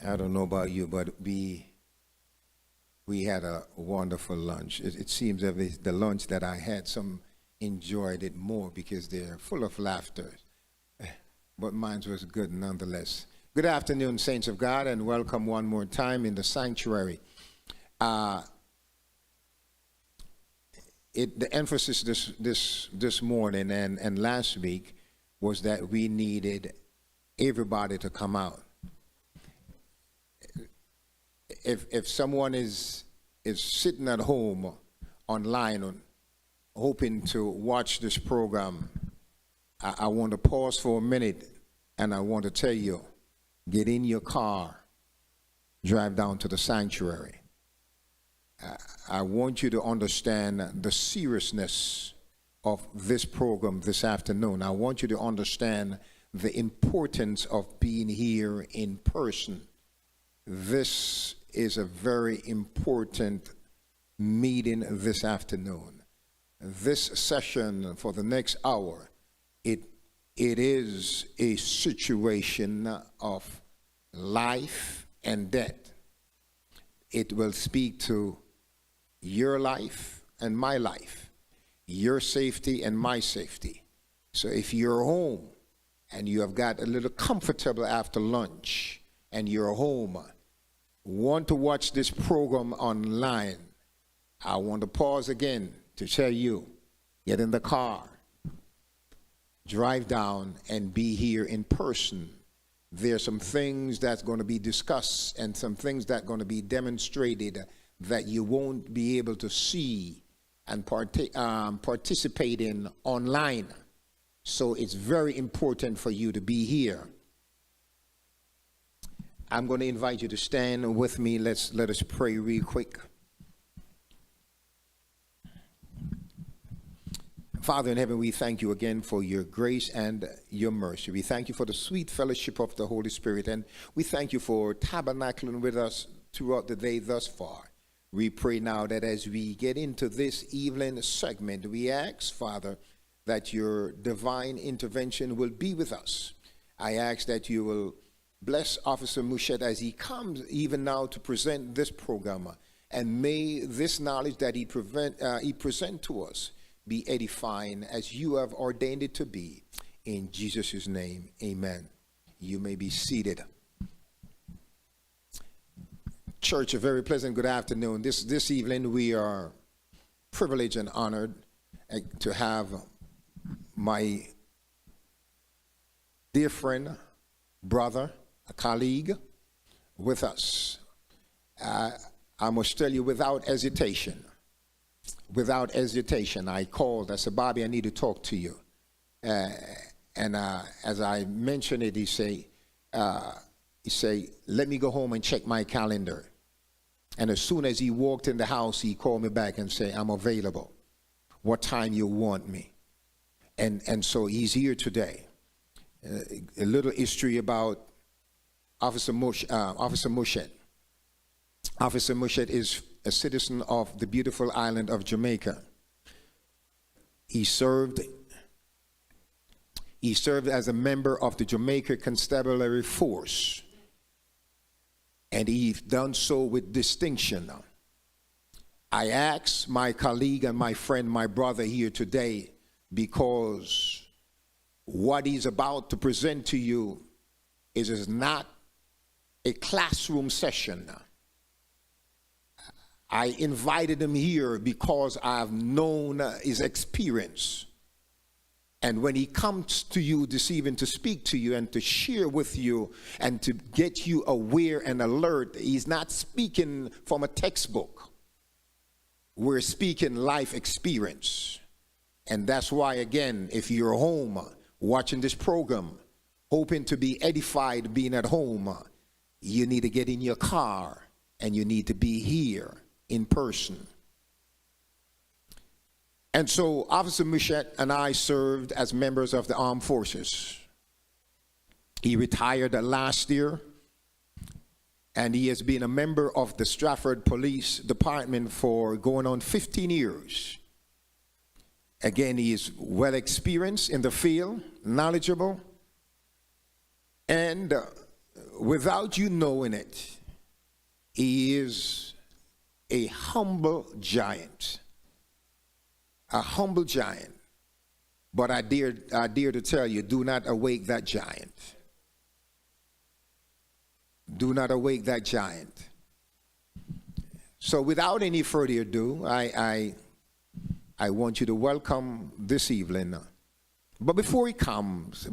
I don't know about you, but we had a wonderful lunch. It seems that the lunch that I had, some enjoyed it more because they're full of laughter. But mine was good nonetheless. Good afternoon, saints of God, and welcome one more time in the sanctuary. The emphasis this morning and last week was that we needed everybody to come out. If someone is sitting at home online hoping to watch this program, I want to pause for a minute and I want to tell you, get in your car, drive down to the sanctuary. I want you to understand the seriousness of this program this afternoon. I want you to understand the importance of being here in person. This is a very important meeting this afternoon. This session for the next hour, it is a situation of life and death. It will speak to your life and my life, your safety and my safety. So if you're home and you have got a little comfortable after lunch and you're home, want to watch this program online, I want to pause again to tell you, get in the car, drive down and be here in person. There's some things that's going to be discussed and some things that are going to be demonstrated that you won't be able to see and participate in online. So it's very important for you to be here. I'm going to invite you to stand with me. Let us pray real quick. Father in heaven, we thank you again for your grace and your mercy. We thank you for the sweet fellowship of the Holy Spirit, and we thank you for tabernacling with us throughout the day thus far. We pray now that as we get into this evening segment, we ask, Father, that your divine intervention will be with us. I ask that you will bless Officer Mouchette as he comes even now to present this program, and may this knowledge that he present to us be edifying as you have ordained it to be. In Jesus' name, amen. You may be seated. Church, a very pleasant good afternoon. This evening we are privileged and honored to have my dear friend, brother, a colleague with us. I must tell you without hesitation, I called. I said, Bobby, I need to talk to you. And as I mentioned it, he say, let me go home and check my calendar. And as soon as he walked in the house, he called me back and said, I'm available. What time you want me? And so he's here today. A little history about Officer Mouchette. Officer Mouchette is a citizen of the beautiful island of Jamaica. He served as a member of the Jamaica Constabulary Force, and he done so with distinction. I asked my colleague and my friend, my brother here today, because what he's about to present to you is not a classroom session. I invited him here because I've known his experience. And when he comes to you this evening to speak to you and to share with you and to get you aware and alert, he's not speaking from a textbook. We're speaking life experience. And that's why, again, if you're home watching this program, hoping to be edified being at home, you need to get in your car and you need to be here in person. And so Officer Mouchette and I served as members of the armed forces. He retired last year, and he has been a member of the Stratford Police Department for going on 15 years. Again, he is well experienced in the field, knowledgeable, and without you knowing it, he is a humble giant. A humble giant. But I dare to tell you, do not awake that giant. Do not awake that giant. So without any further ado, I want you to welcome this evening. But before he comes,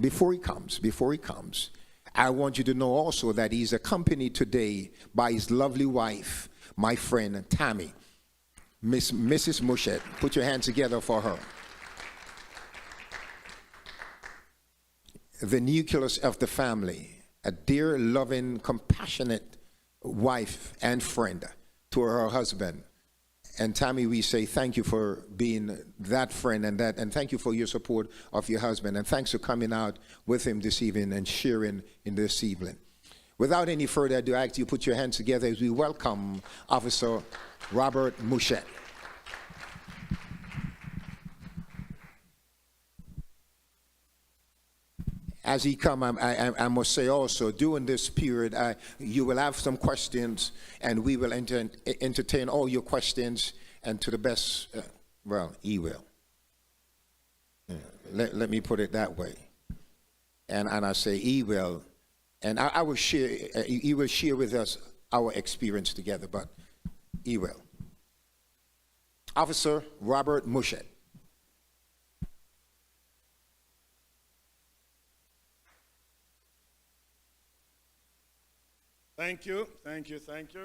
I want you to know also that he's accompanied today by his lovely wife, my friend Tammy, Mrs. Mushet. Put your hands together for her. The nucleus of the family, a dear, loving, compassionate wife and friend to her husband. And Tammy, we say thank you for being that friend and thank you for your support of your husband. And thanks for coming out with him this evening and sharing in this evening. Without any further ado, I ask you to put your hands together as we welcome Officer Robert Mushet. As he come, I must say also, during this period, you will have some questions, and we will entertain all your questions, and to the best, well, he will. Let me put it that way. And I say he will, and I will share, he will share with us our experience together, but he will. Officer Robert Mushet. Thank you, thank you, thank you.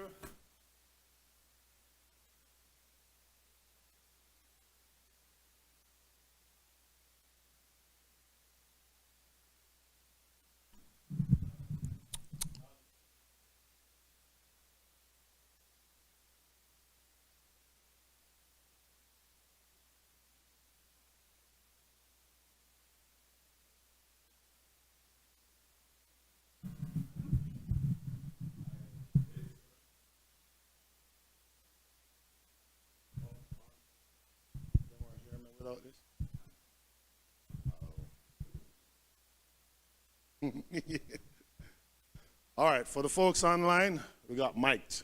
Without this? All right, for the folks online, we got mic'd.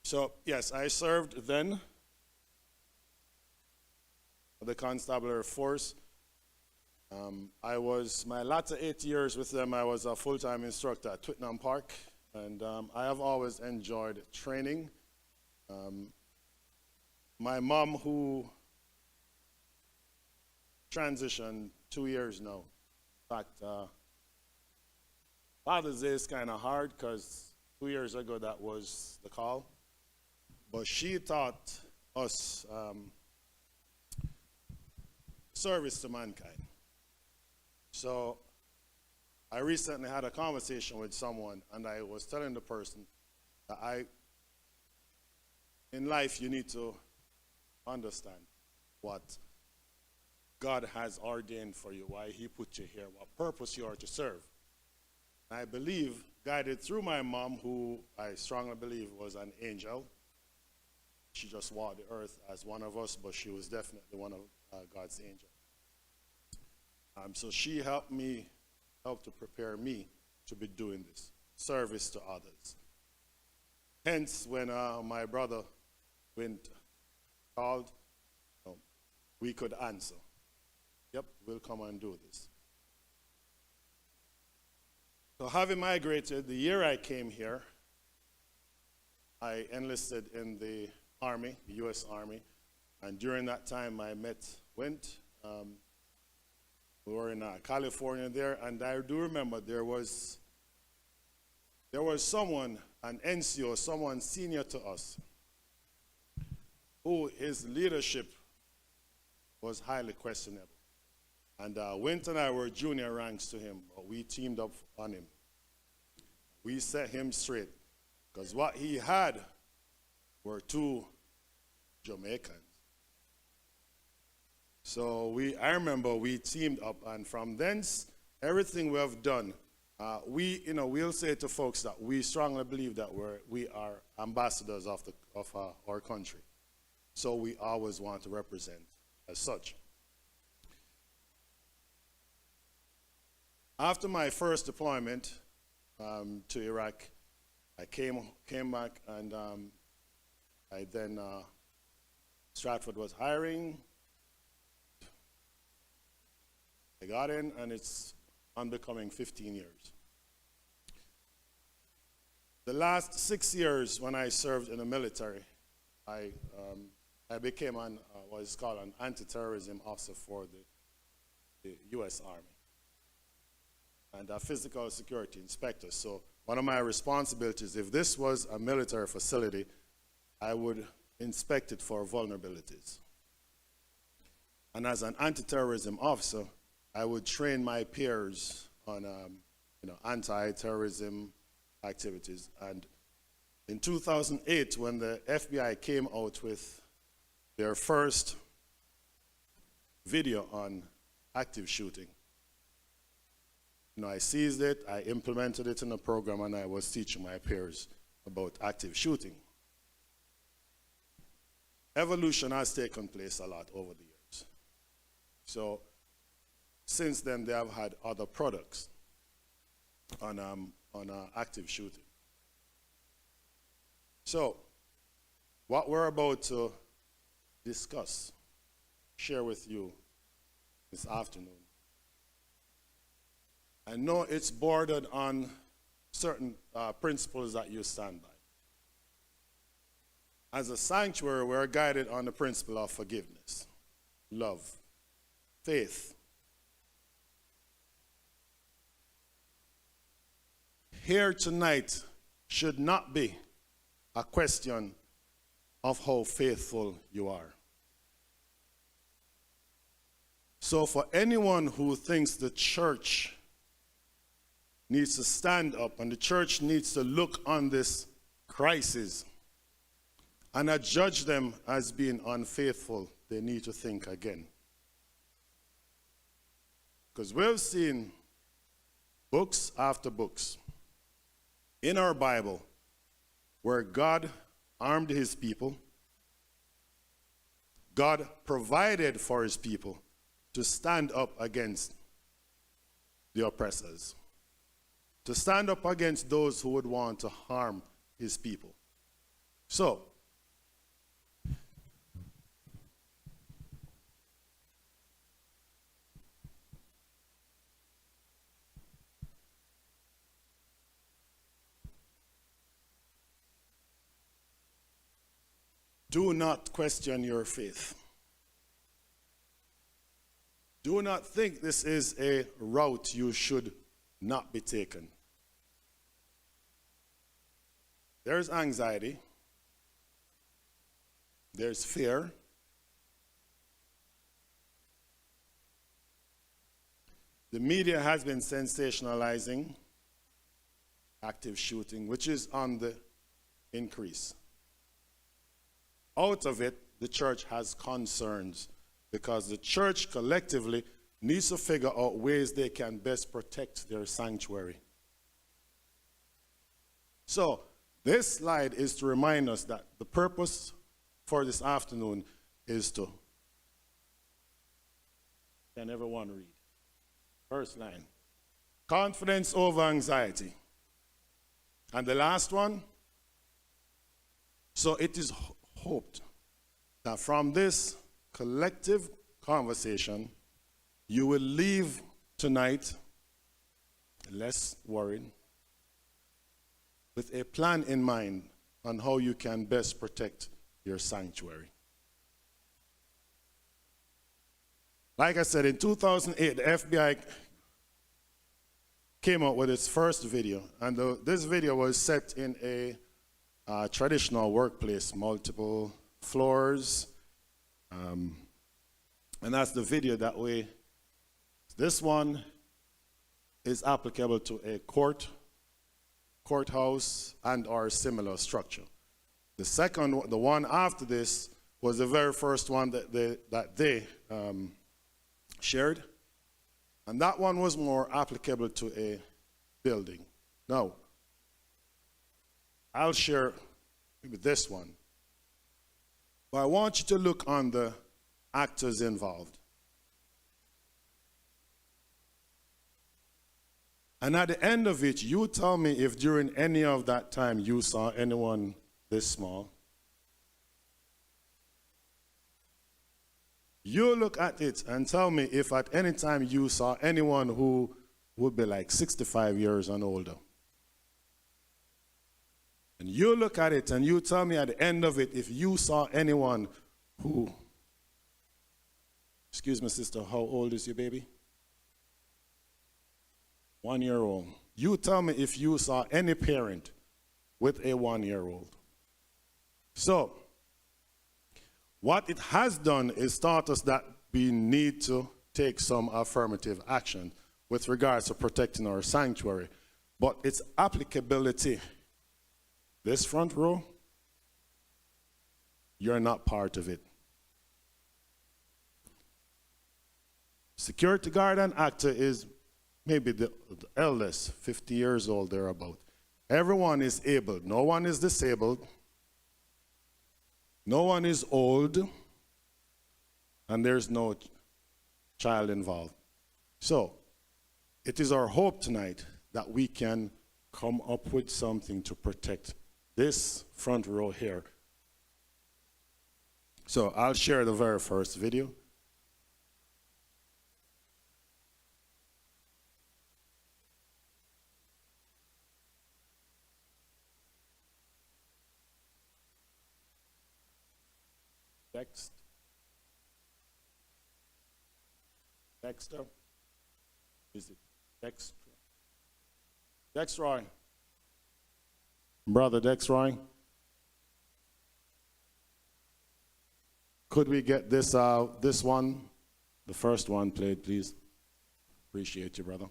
So, yes, I served then the constabulary force. I was, my latter 8 years with them, I was a full-time instructor at Twickenham Park, and I have always enjoyed training. My mom, who transitioned 2 years now, in fact, Father's Day is kind of hard because 2 years ago that was the call. But she taught us service to mankind. So I recently had a conversation with someone, and I was telling the person that in life you need to understand what God has ordained for you, why he put you here, what purpose you are to serve. I believe, guided through my mom, who I strongly believe was an angel. She just walked the earth as one of us, but she was definitely one of God's angels. So she helped to prepare me to be doing this, service to others. Hence, when my brother called, we could answer. Yep, we'll come and do this. So having migrated, the year I came here, I enlisted in the Army, the U.S. Army, and during that time I we were in California there, and I do remember there was someone, an NCO, someone senior to us, who his leadership was highly questionable. And Wint and I were junior ranks to him, but we teamed up on him. We set him straight, because what he had were two Jamaicans. So I remember we teamed up, and from thence, everything we have done, we'll say to folks that we strongly believe that we are ambassadors of our country. So we always want to represent as such. After my first deployment to Iraq, I came back, and I then Stratford was hiring. I got in, and it's unbecoming 15 years. The last 6 years when I served in the military, I became what is called an anti-terrorism officer for the U.S. Army and a physical security inspector. So one of my responsibilities, if this was a military facility, I would inspect it for vulnerabilities. And as an anti-terrorism officer, I would train my peers on anti-terrorism activities. And in 2008, when the FBI came out with their first video on active shooting, I seized it, I implemented it in the program, and I was teaching my peers about active shooting. Evolution has taken place a lot over the years. So since then, they have had other products on active shooting. So what we're about to discuss, share with you this afternoon, I know it's bordered on certain principles that you stand by. As a sanctuary, we're guided on the principle of forgiveness, love, faith. Here tonight should not be a question of how faithful you are. So for anyone who thinks the church needs to stand up and the church needs to look on this crisis and not judge them as being unfaithful, they need to think again. Because we've seen books after books in our Bible where God armed his people, God provided for his people to stand up against the oppressors, to stand up against those who would want to harm his people. So, do not question your faith. Do not think this is a route you should not be taken. There's anxiety. There's fear. The media has been sensationalizing active shooting, which is on the increase. Out of it, the church has concerns because the church collectively needs to figure out ways they can best protect their sanctuary. So, this slide is to remind us that the purpose for this afternoon is to, can everyone read? First line, confidence over anxiety. And the last one, so it is hoped that from this collective conversation, you will leave tonight less worried, with a plan in mind on how you can best protect your sanctuary. Like I said, in 2008, the FBI came out with its first video, and this video was set in a traditional workplace, multiple floors, and that's the video that this one is applicable to a courthouse and or similar structure. The second, the one after this, was the very first one that they shared, and that one was more applicable to a building. Now, I'll share maybe this one, but I want you to look on the actors involved. And at the end of it, you tell me if during any of that time you saw anyone this small. You look at it and tell me if at any time you saw anyone who would be like 65 years and older. And you look at it and you tell me at the end of it if you saw anyone who, excuse me, sister, how old is your baby? 1 year old. You tell me if you saw any parent with a 1 year old. So, what it has done is taught us that we need to take some affirmative action with regards to protecting our sanctuary. But its applicability, this front row, you're not part of it. Security guard and actor is maybe the eldest, 50 years old, thereabout. Everyone is able. No one is disabled. No one is old. And there's no child involved. So, it is our hope tonight that we can come up with something to protect this front row here. So, I'll share the very first video. Dexter? Is it Dexter? Dexroy. Brother Dexroy. Could we get this one, the first one played, please? Appreciate you, brother.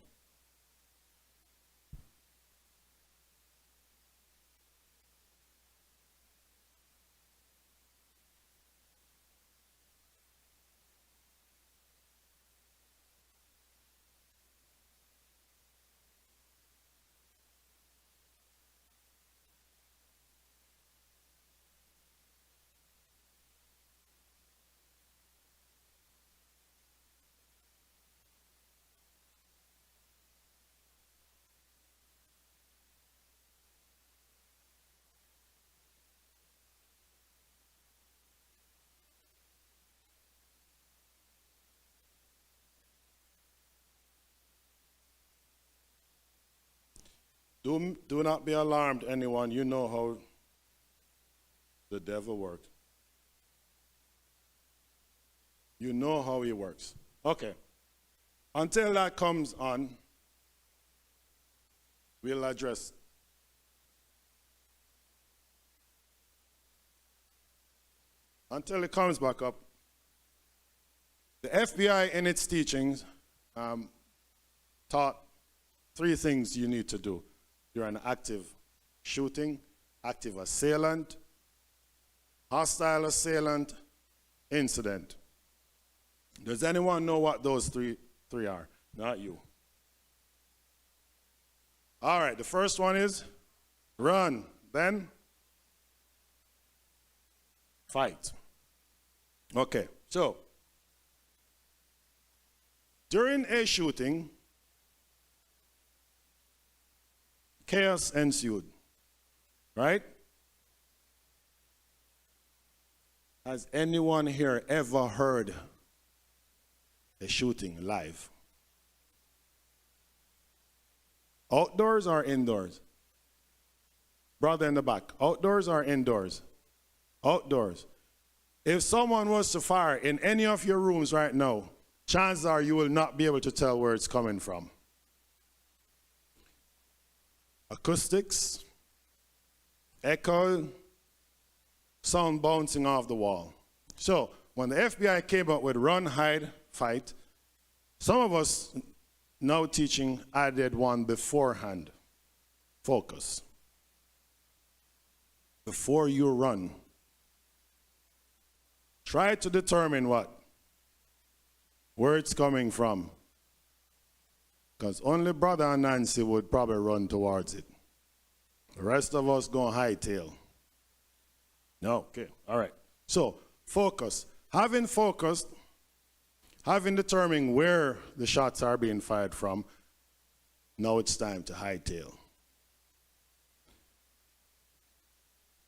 Do not be alarmed, anyone. You know how the devil works. You know how he works. Okay. Until that comes on, we'll address. Until it comes back up, the FBI in its teachings taught 3 things you need to do. You're an active shooting, active assailant, hostile assailant, incident. Does anyone know what those three are? Not you. All right, the first one is run, then fight. Okay, so during a shooting, chaos ensued, right? Has anyone here ever heard a shooting live? Outdoors or indoors? Brother in the back, outdoors or indoors? Outdoors. If someone was to fire in any of your rooms right now, chances are you will not be able to tell where it's coming from. Acoustics, echo, sound bouncing off the wall. So when the FBI came up with run, hide, fight, some of us now teaching added one beforehand. Focus. Before you run, try to determine where it's coming from. Because only Brother and Nancy would probably run towards it. The rest of us go hightail. No, okay, all right. So, focus. Having focused, having determined where the shots are being fired from, Now it's time to hightail.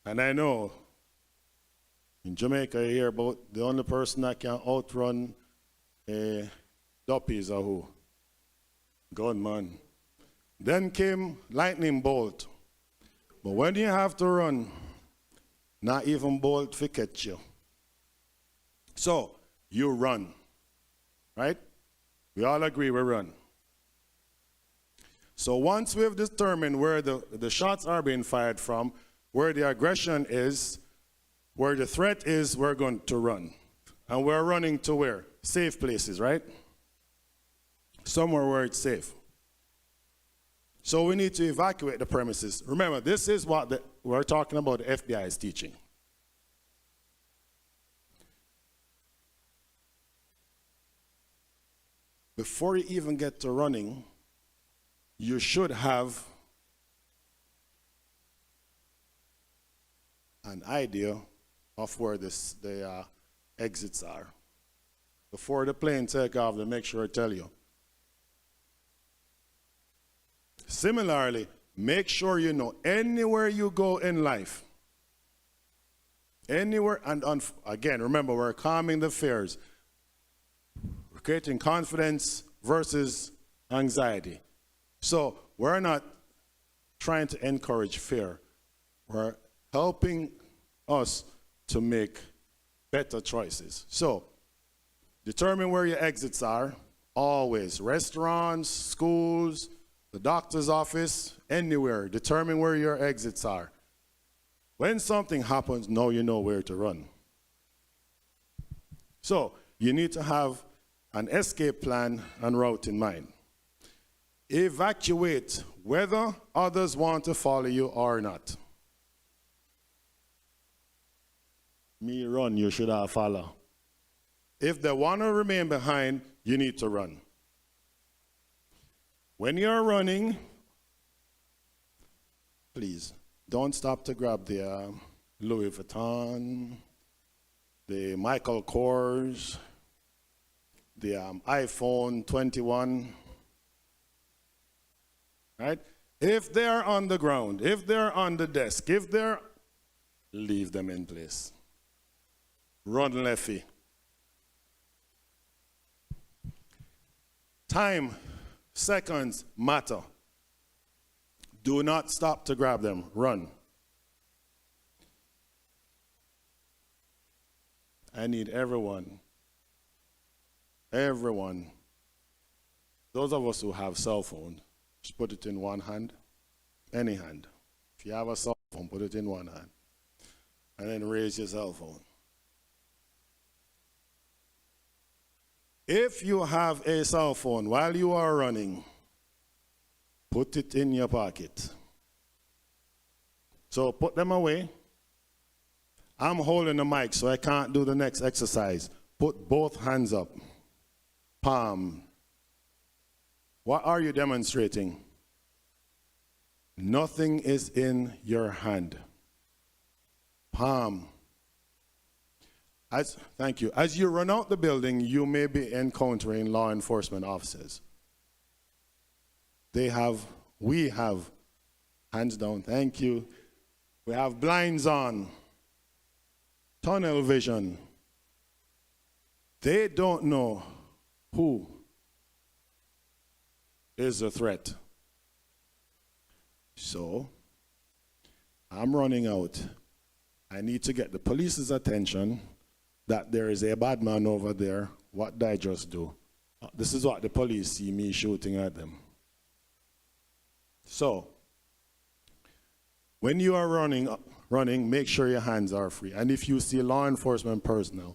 And I know in Jamaica you hear about the only person that can outrun duppies or who? Gunman. Then came lightning bolt. But when you have to run, not even bolt will catch you. So you run, right? We all agree we run. So once we've determined where the shots are being fired from, where the aggression is, where the threat is, we're going to run. And we're running to where? Safe places, right? Somewhere where it's safe. So we need to evacuate the premises. Remember, this is what we're talking about, the FBI is teaching. Before you even get to running, you should have an idea of where the exits are. Before the plane take off, they make sure to tell you. Similarly, make sure you know anywhere you go in life, anywhere, and again, remember, we're calming the fears. We're creating confidence versus anxiety. So we're not trying to encourage fear. We're helping us to make better choices. So determine where your exits are, always. Restaurants, schools, the doctor's office, anywhere. Determine where your exits are. When something happens, now you know where to run. So you need to have an escape plan and route in mind. Evacuate whether others want to follow you or not. Me run, you should have follow. If they want to remain behind, you need to run. When you're running, please don't stop to grab the Louis Vuitton, the Michael Kors, the iPhone 21. Right? If they're on the ground, if they're on the desk, leave them in place. Run lefty. Time, seconds matter. Do not stop to grab them. Run. I need everyone, those of us who have cell phones, just put it in one hand, any hand. If you have a cell phone, put it in one hand. And then raise your cell phone. If you have a cell phone while you are running, put it in your pocket. So put them away. I'm holding the mic, so I can't do the next exercise. Put both hands up. Palm. What are you demonstrating? Nothing is in your hand. Palm. Thank you. As you run out the building, you may be encountering law enforcement officers. We have, hands down, thank you. We have blinds on, tunnel vision. They don't know who is a threat. So, I'm running out. I need to get the police's attention that there is a bad man over there. What did I just do? This is what the police see me shooting at them. So, when you are running, make sure your hands are free. And if you see law enforcement personnel,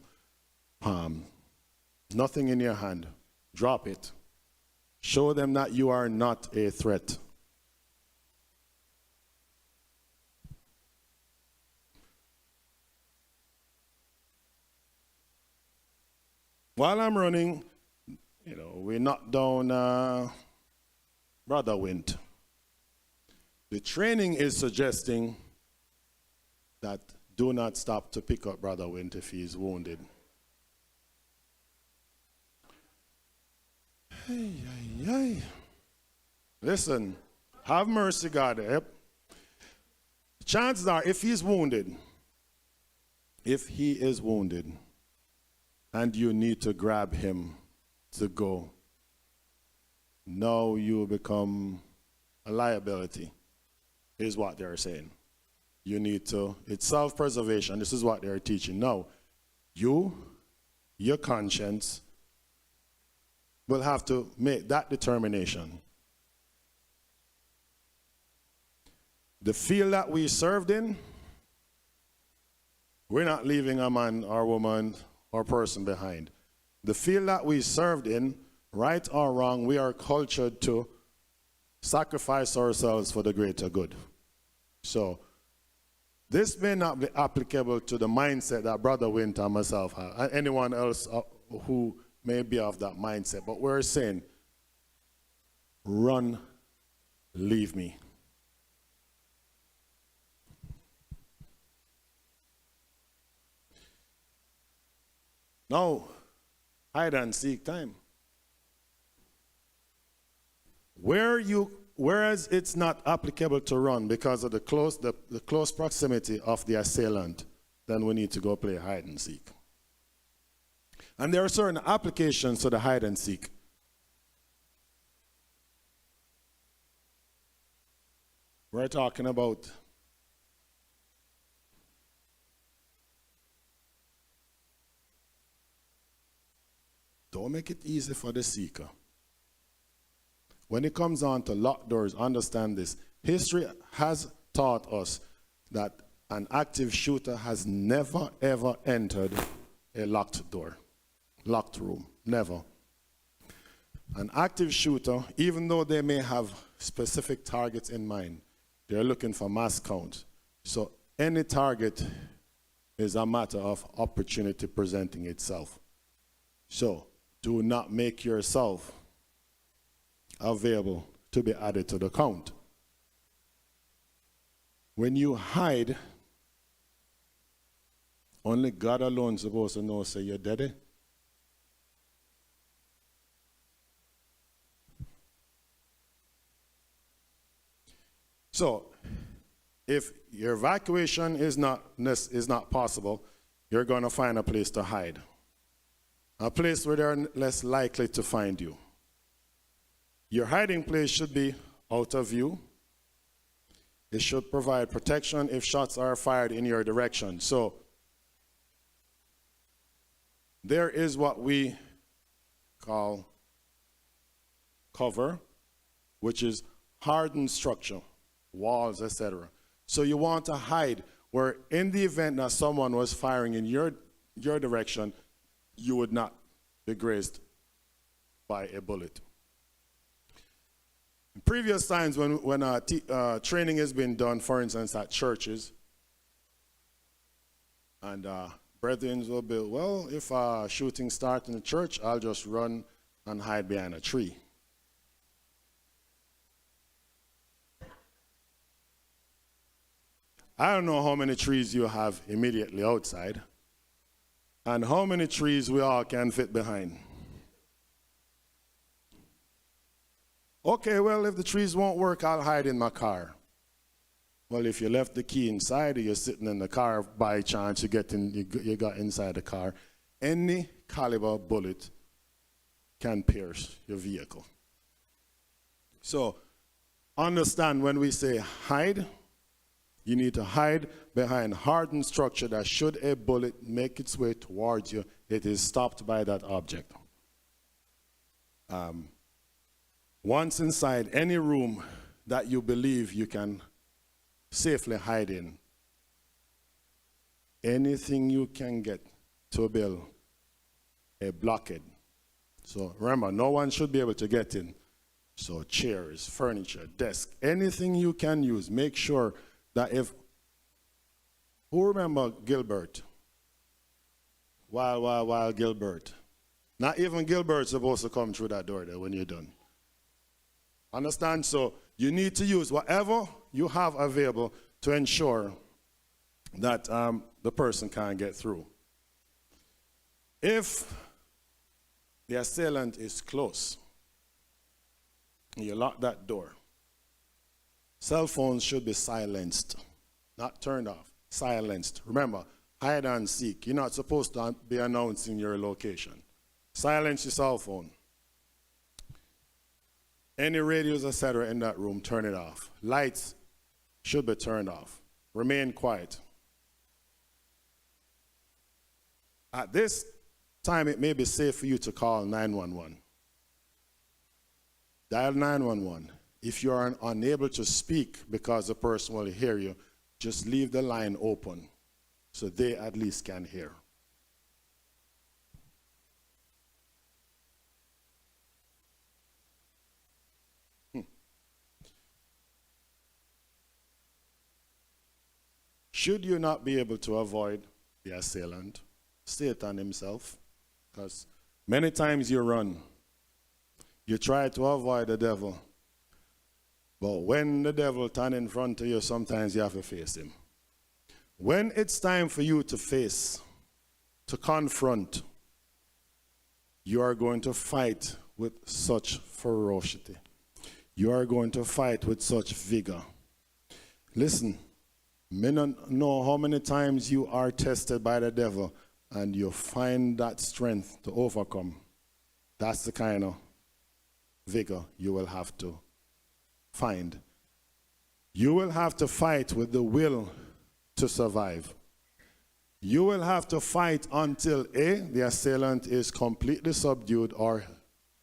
nothing in your hand, drop it. Show them that you are not a threat. While I'm running, we knocked down Brother Wint. The training is suggesting that do not stop to pick up Brother Wint if he's wounded. Hey. Listen, have mercy, God. Chances are, if he is wounded, and you need to grab him to go, now you become a liability, is what they're saying. You need to, it's self-preservation. This is what they're teaching. Now, your conscience will have to make that determination. The field that we served in, we're not leaving a man or woman or person behind. The field that we served in, right or wrong, we are cultured to sacrifice ourselves for the greater good. So, this may not be applicable to the mindset that Brother Winter and myself have, and anyone else who may be of that mindset, but we're saying, run, leave me. Now, hide and seek time. Whereas it's not applicable to run because of the close proximity of the assailant, then we need to go play hide and seek. And there are certain applications to the hide and seek. We're talking about don't make it easy for the seeker. When it comes on to locked doors, understand this. History has taught us that an active shooter has never, ever entered a locked door, locked room, never. An active shooter, even though they may have specific targets in mind, they're looking for mass count. So any target is a matter of opportunity presenting itself. So do not make yourself available to be added to the count. When you hide, only God alone is supposed to know, say you're dead. So, if your evacuation is not possible, you're going to find a place to hide. A place where they're less likely to find you. Your hiding place should be out of view. It should provide protection if shots are fired in your direction. So, there is what we call cover, which is hardened structure, walls, etc. So you want to hide where in the event that someone was firing in your direction, you would not be grazed by a bullet. In previous times when training has been done, for instance, at churches, and brethren will be, well, if a shooting starts in the church, I'll just run and hide behind a tree. I don't know how many trees you have immediately outside, and how many trees we all can fit behind. Okay, well, if the trees won't work, I'll hide in my car. Well, if you left the key inside or you're sitting in the car by chance, you got inside the car, any caliber bullet can pierce your vehicle. So, understand when we say hide, you need to hide behind hardened structure that should a bullet make its way towards you, it is stopped by that object. Once inside any room that you believe you can safely hide in, anything you can get to build a blockade. So remember, no one should be able to get in. So chairs, furniture, desk, anything you can use, make sure that if, who remember Gilbert? Wild Gilbert. Not even Gilbert's supposed to come through that door there when you're done. Understand? So you need to use whatever you have available to ensure that the person can't get through. If the assailant is close, and you lock that door. Cell phones should be silenced, not turned off, silenced. Remember, hide and seek. You're not supposed to be announcing your location. Silence your cell phone. Any radios, etc. in that room, turn it off. Lights should be turned off. Remain quiet. At this time, it may be safe for you to call 911. Dial 911. If you are unable to speak because the person will hear you, just leave the line open so they at least can hear. Should you not be able to avoid the assailant, Satan himself, because many times you run, you try to avoid the devil, but when the devil turns in front of you, sometimes you have to face him. When it's time for you to face, to confront, you are going to fight with such ferocity. You are going to fight with such vigor. Listen, may not know how many times you are tested by the devil and you find that strength to overcome. That's the kind of vigor you will have to find. You will have to fight with the will to survive. You will have to fight until A, the assailant is completely subdued or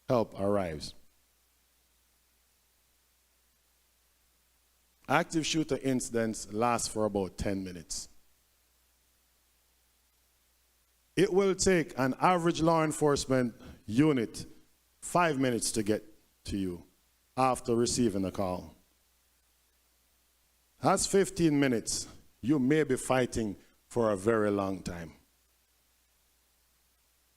help arrives. Active shooter incidents last for about 10 minutes. It will take an average law enforcement unit 5 minutes to get to you after receiving a call. That's 15 minutes. You may be fighting for a very long time.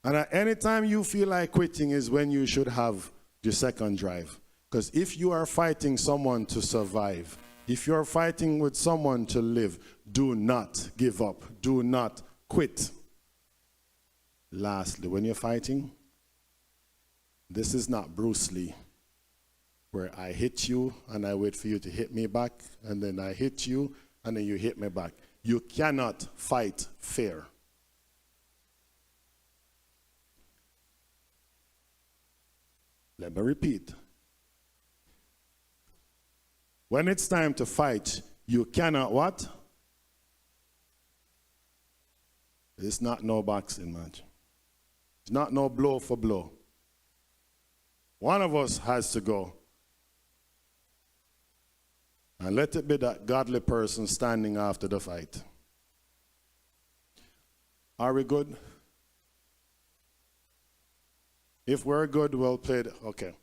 And at any time you feel like quitting is when you should have your second drive. Because if you are fighting someone to survive, if you're fighting with someone to live, do not give up. Do not quit. Lastly, when you're fighting, this is not Bruce Lee, where I hit you and I wait for you to hit me back, and then I hit you and then you hit me back. You cannot fight fair. Let me repeat. When it's time to fight, you cannot what? It's not no boxing match. It's not no blow for blow. One of us has to go. And let it be that godly person standing after the fight. Are we good? If we're good, well played. Okay.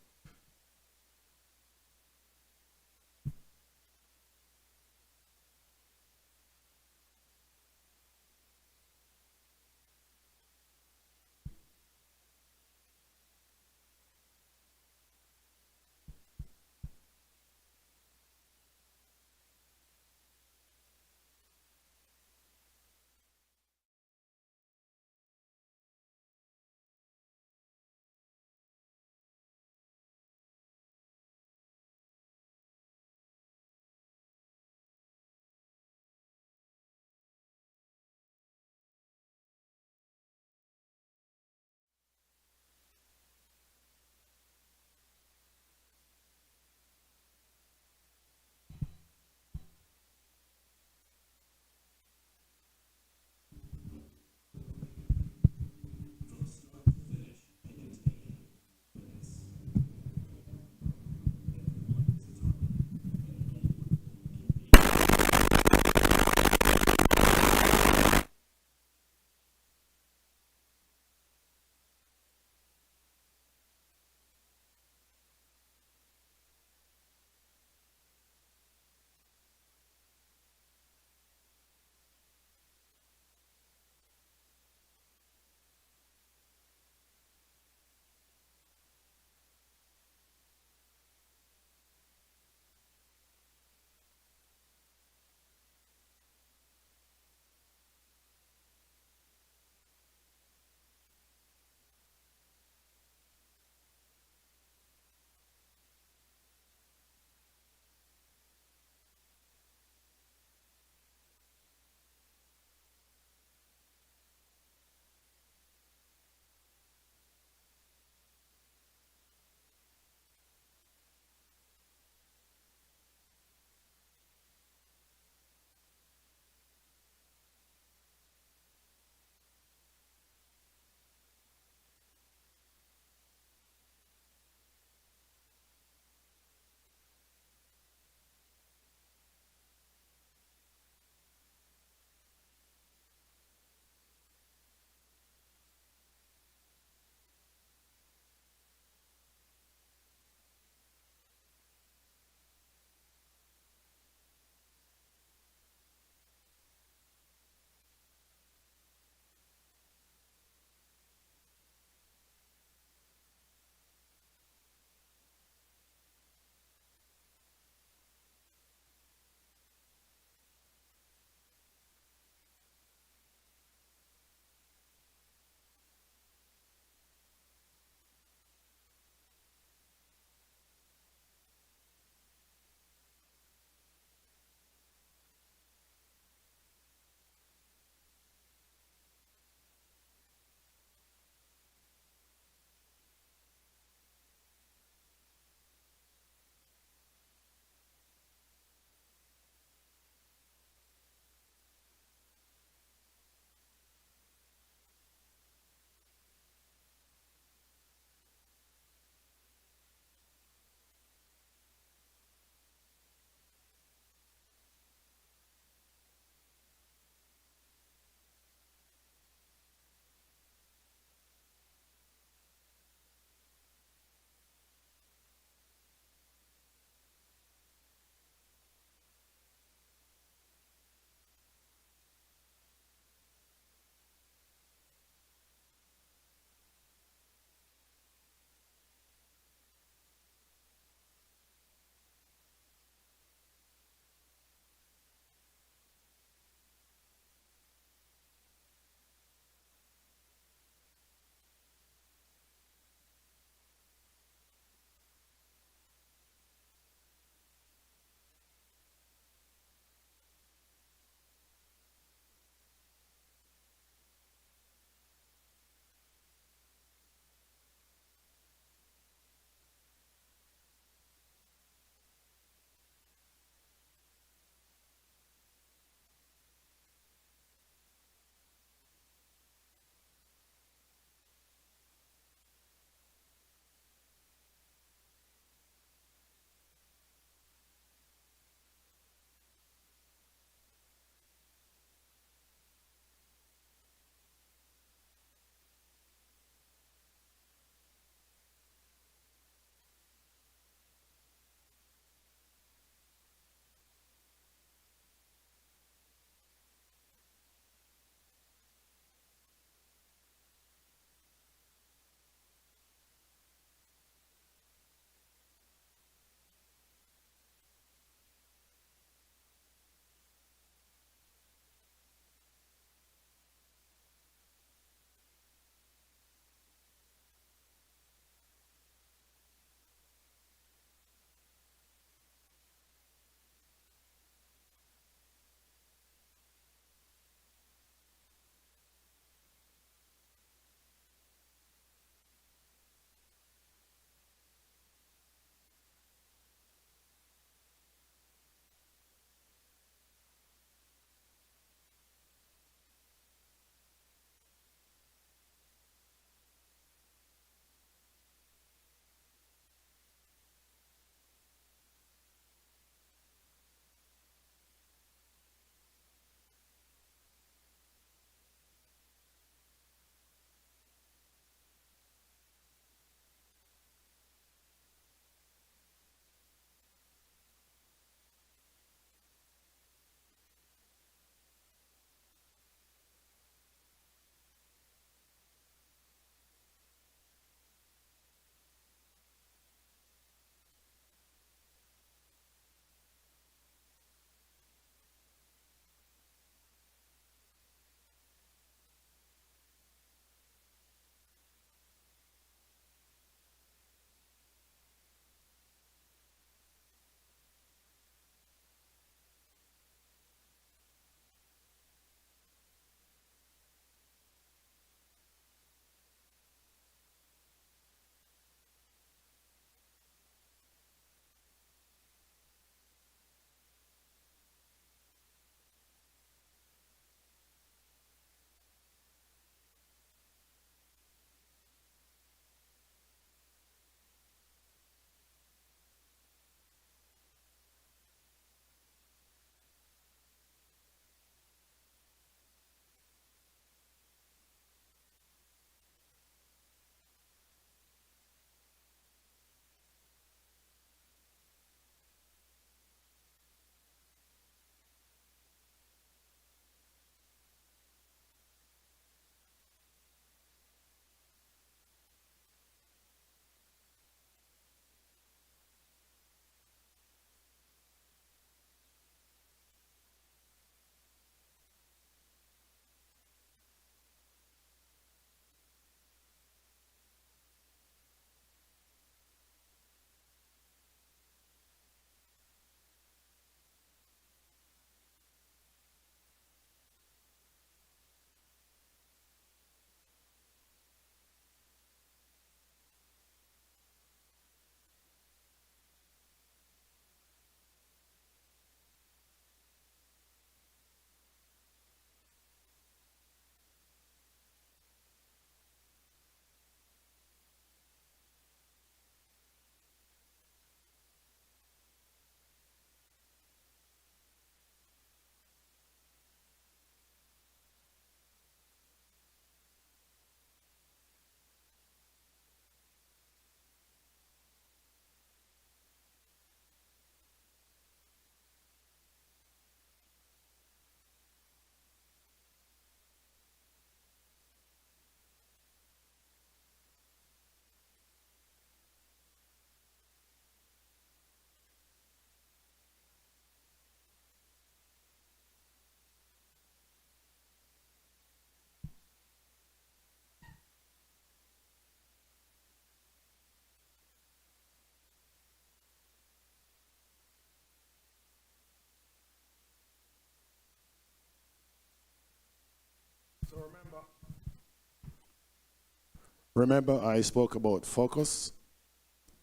Remember, I spoke about focus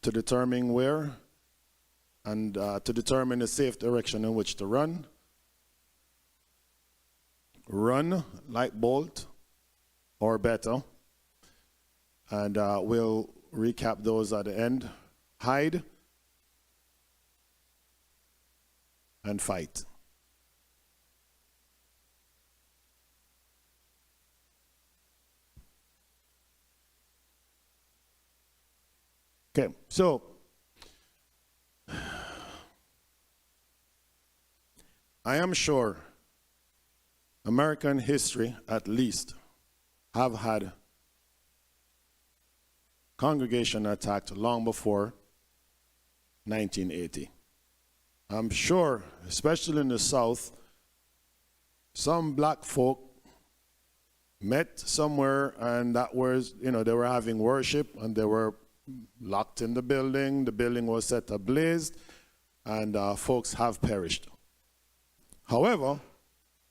to determine where and to determine the safe direction in which to run. Run like Bolt or better. And we'll recap those at the end. Hide and fight. Okay, so I am sure American history, at least, have had congregation attacked long before 1980. I'm sure, especially in the South, some black folk met somewhere and that was, they were having worship and they were locked in the building was set ablaze, and folks have perished. However,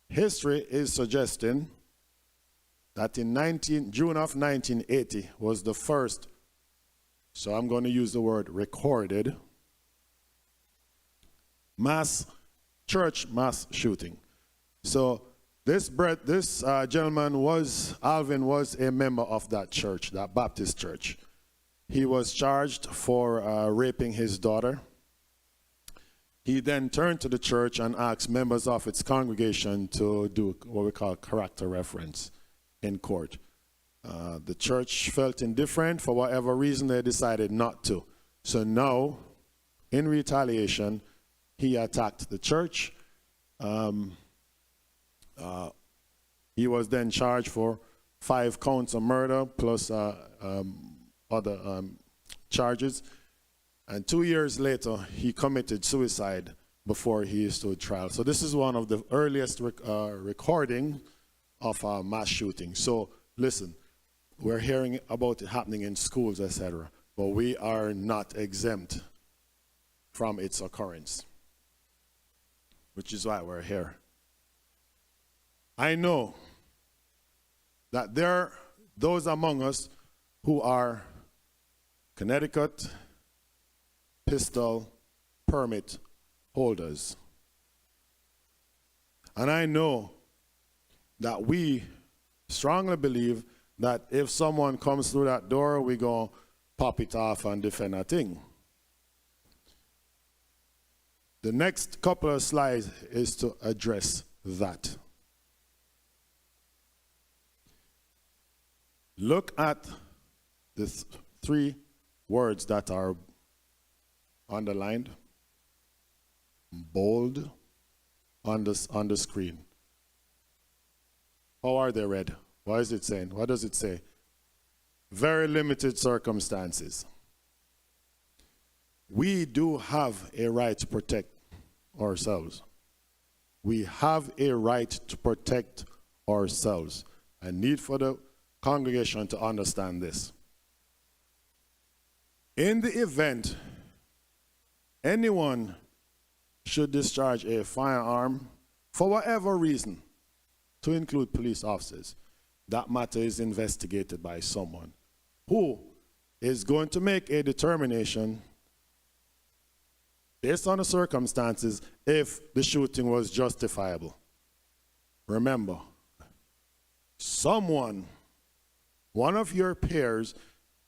history is suggesting that in June of 1980 was the first, so I'm going to use the word recorded, church mass shooting. So this gentleman Alvin was a member of that church, that Baptist church. He was charged for raping his daughter. He then turned to the church and asked members of its congregation to do what we call character reference in court. The church felt indifferent. For whatever reason, they decided not to. So now, in retaliation, he attacked the church. He was then charged for 5 counts of murder plus other charges. And 2 years later, he committed suicide before he stood trial. So this is one of the earliest recording of a mass shooting. So listen, we're hearing about it happening in schools, etc., but we are not exempt from its occurrence, which is why we're here. I know that there are those among us who are Connecticut pistol permit holders. And I know that we strongly believe that if someone comes through that door, we're going to pop it off and defend a thing. The next couple of slides is to address that. Look at the 3 words that are underlined, bold on the screen. How are they read? What is it saying? What does it say? Very limited circumstances. We do have a right to protect ourselves. We have a right to protect ourselves. I need for the congregation to understand this. In the event anyone should discharge a firearm for whatever reason, to include police officers, that matter is investigated by someone who is going to make a determination based on the circumstances if the shooting was justifiable. Remember, one of your peers,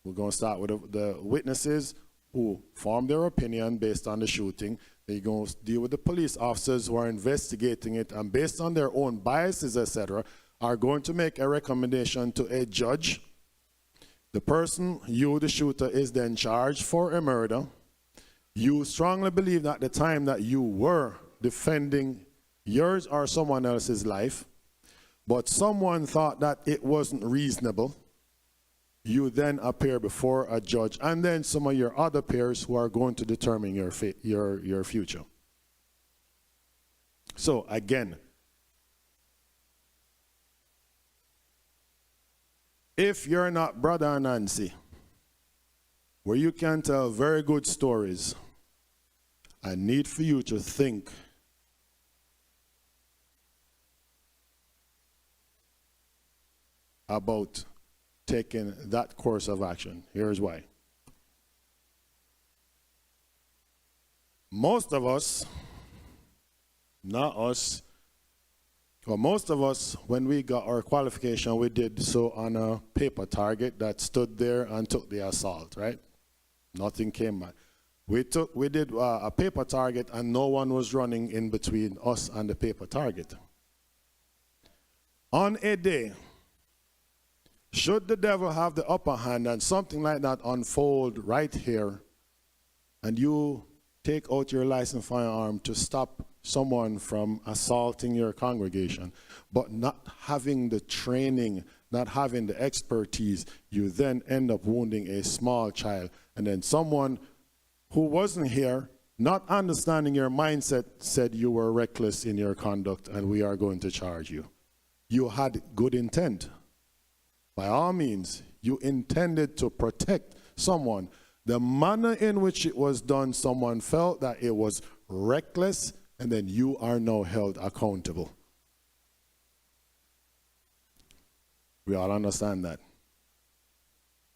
we're going to start with the witnesses who form their opinion based on the shooting. They're going to deal with the police officers who are investigating it, and based on their own biases, etc., are going to make a recommendation to a judge. The person, you, the shooter, is then charged for a murder. You strongly believe that the time that you were defending yours or someone else's life, but someone thought that it wasn't reasonable. You then appear before a judge and then some of your other peers who are going to determine your future. So again, if you're not Brother Nancy, where you can tell very good stories, I need for you to think about taking that course of action. Here's why. Most of us, not us, well, most of us, when we got our qualification, we did so on a paper target that stood there and took the assault, right? Nothing came back. We did a paper target, and no one was running in between us and the paper target. On a day, should the devil have the upper hand and something like that unfold right here, and you take out your licensed firearm to stop someone from assaulting your congregation, but not having the training, not having the expertise, you then end up wounding a small child. And then someone who wasn't here, not understanding your mindset, said you were reckless in your conduct and we are going to charge you. You had good intent. By all means, you intended to protect someone. The manner in which it was done, someone felt that it was reckless, and then you are now held accountable. We all understand that.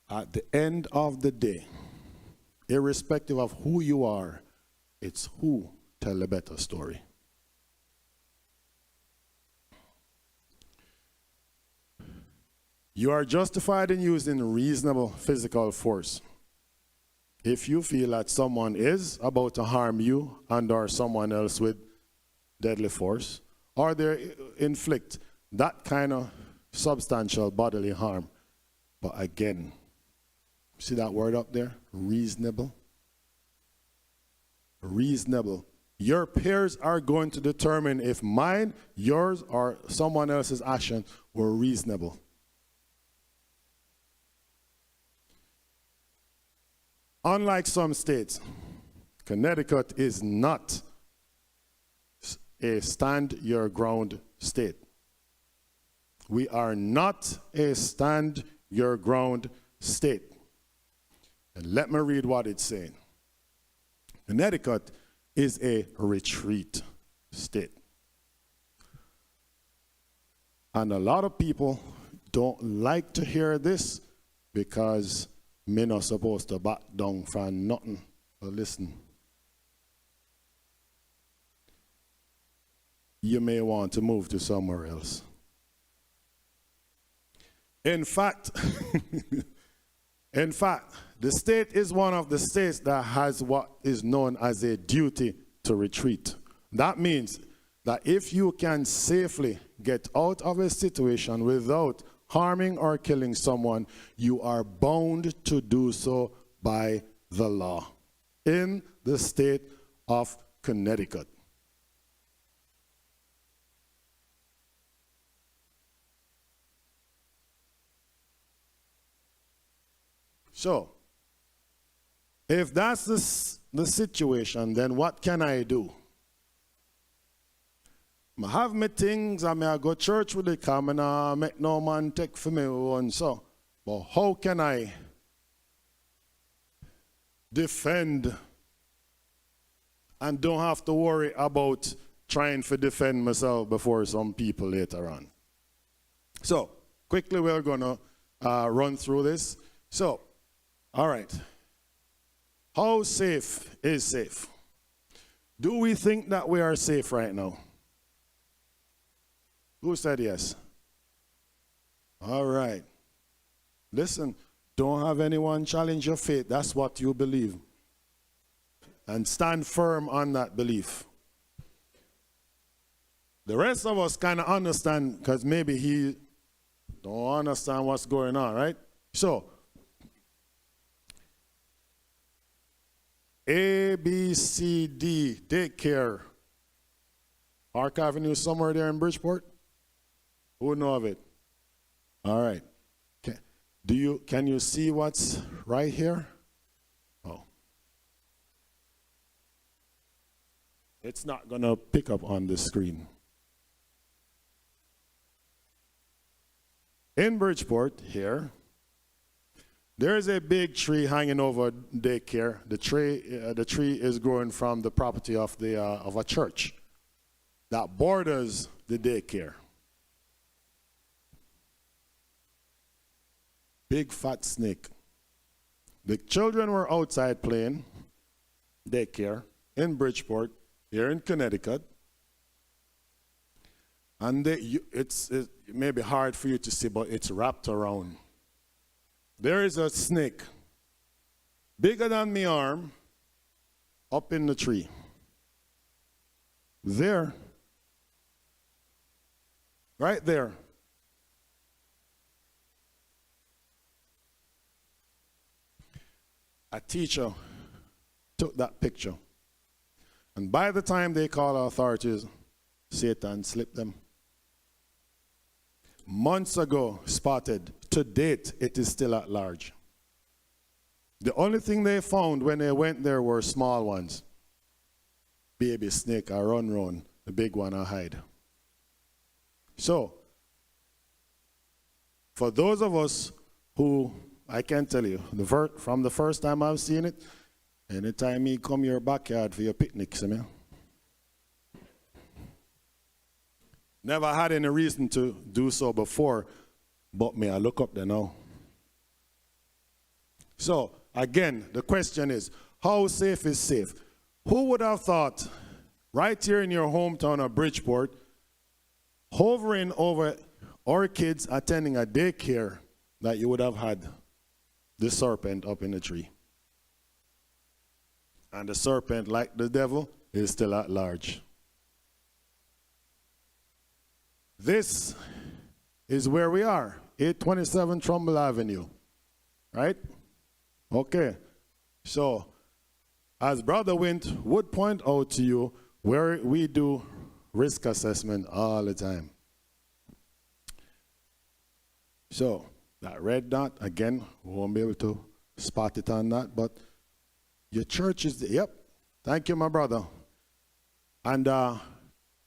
At the end of the day, irrespective of who you are, it's who tell a better story. You are justified in using reasonable physical force if you feel that someone is about to harm you and or someone else with deadly force, or they inflict that kind of substantial bodily harm. But again, see that word up there? Reasonable. Reasonable. Your peers are going to determine if mine, yours, or someone else's action were reasonable. Unlike some states, Connecticut is not a stand-your-ground state. We are not a stand-your-ground state. And let me read what it's saying. Connecticut is a retreat state. And a lot of people don't like to hear this because men are supposed to back down from nothing. But listen, you may want to move to somewhere else. In fact, the state is one of the states that has what is known as a duty to retreat. That means that if you can safely get out of a situation without harming or killing someone, you are bound to do so by the law in the state of Connecticut. So, if that's the situation, then what can I do? I have my things, I may go church with the come and I make no man take for me and so. But how can I defend and don't have to worry about trying to defend myself before some people later on? So, quickly we're going to run through this. So, all right. How safe is safe? Do we think that we are safe right now? Who said yes? All right. Listen, don't have anyone challenge your faith. That's what you believe. And stand firm on that belief. The rest of us kind of understand because maybe he don't understand what's going on, right? So, A, B, C, D, daycare. Park Avenue somewhere there in Bridgeport? Who know of it? All right. Can you see what's right here? Oh. It's not going to pick up on the screen. In Bridgeport here, there is a big tree hanging over daycare. The tree is growing from the property of a church that borders the daycare. big fat snake. The children were outside playing daycare in Bridgeport, here in Connecticut. And it may be hard for you to see, but it's wrapped around. There is a snake, bigger than my arm, up in the tree. There, right there. A teacher took that picture. And by the time they called authorities, Satan slipped them. Months ago, spotted. To date, it is still at large. The only thing they found when they went there were small ones. Baby snake, I run round. The big one, I hide. So, for those of us who, I can tell you, from the first time I've seen it, anytime you come your backyard for your picnic, see me? Never had any reason to do so before, but may I look up there now. So, again, the question is, how safe is safe? Who would have thought, right here in your hometown of Bridgeport, hovering over our kids attending a daycare, that you would have had the serpent up in the tree? And the serpent, like the devil, is still at large. This is where we are, 827 Trumbull Avenue, right? Okay, so as Brother Wint would point out to you, where we do risk assessment all the time. So that red dot, again, we won't be able to spot it on that, but your church is, yep, thank you, my brother. And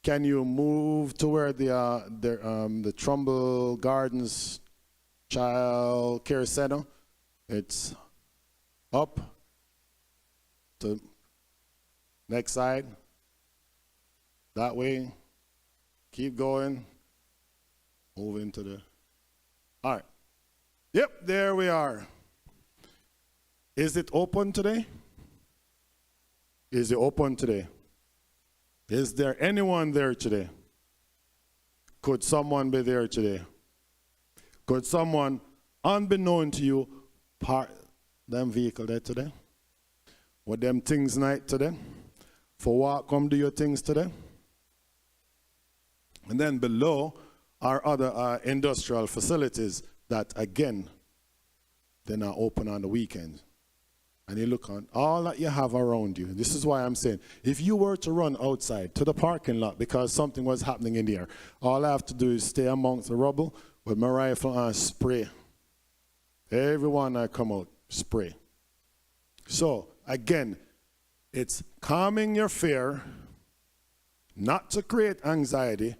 can you move to where the Trumbull Gardens Child Care Center? It's up to next side. That way. Keep going. Move into the, all right. Yep, there we are. Is it open today? Is it open today? Is there anyone there today? Could someone be there today? Could someone, unbeknown to you, park them vehicle there today? With them things night today? For what come do your things today? And then below are other industrial facilities that, again, they're not open on the weekends. And you look on all that you have around you. This is why I'm saying, if you were to run outside to the parking lot because something was happening in there, all I have to do is stay amongst the rubble with my rifle and spray. Everyone I come out, spray. So, again, it's calming your fear, not to create anxiety,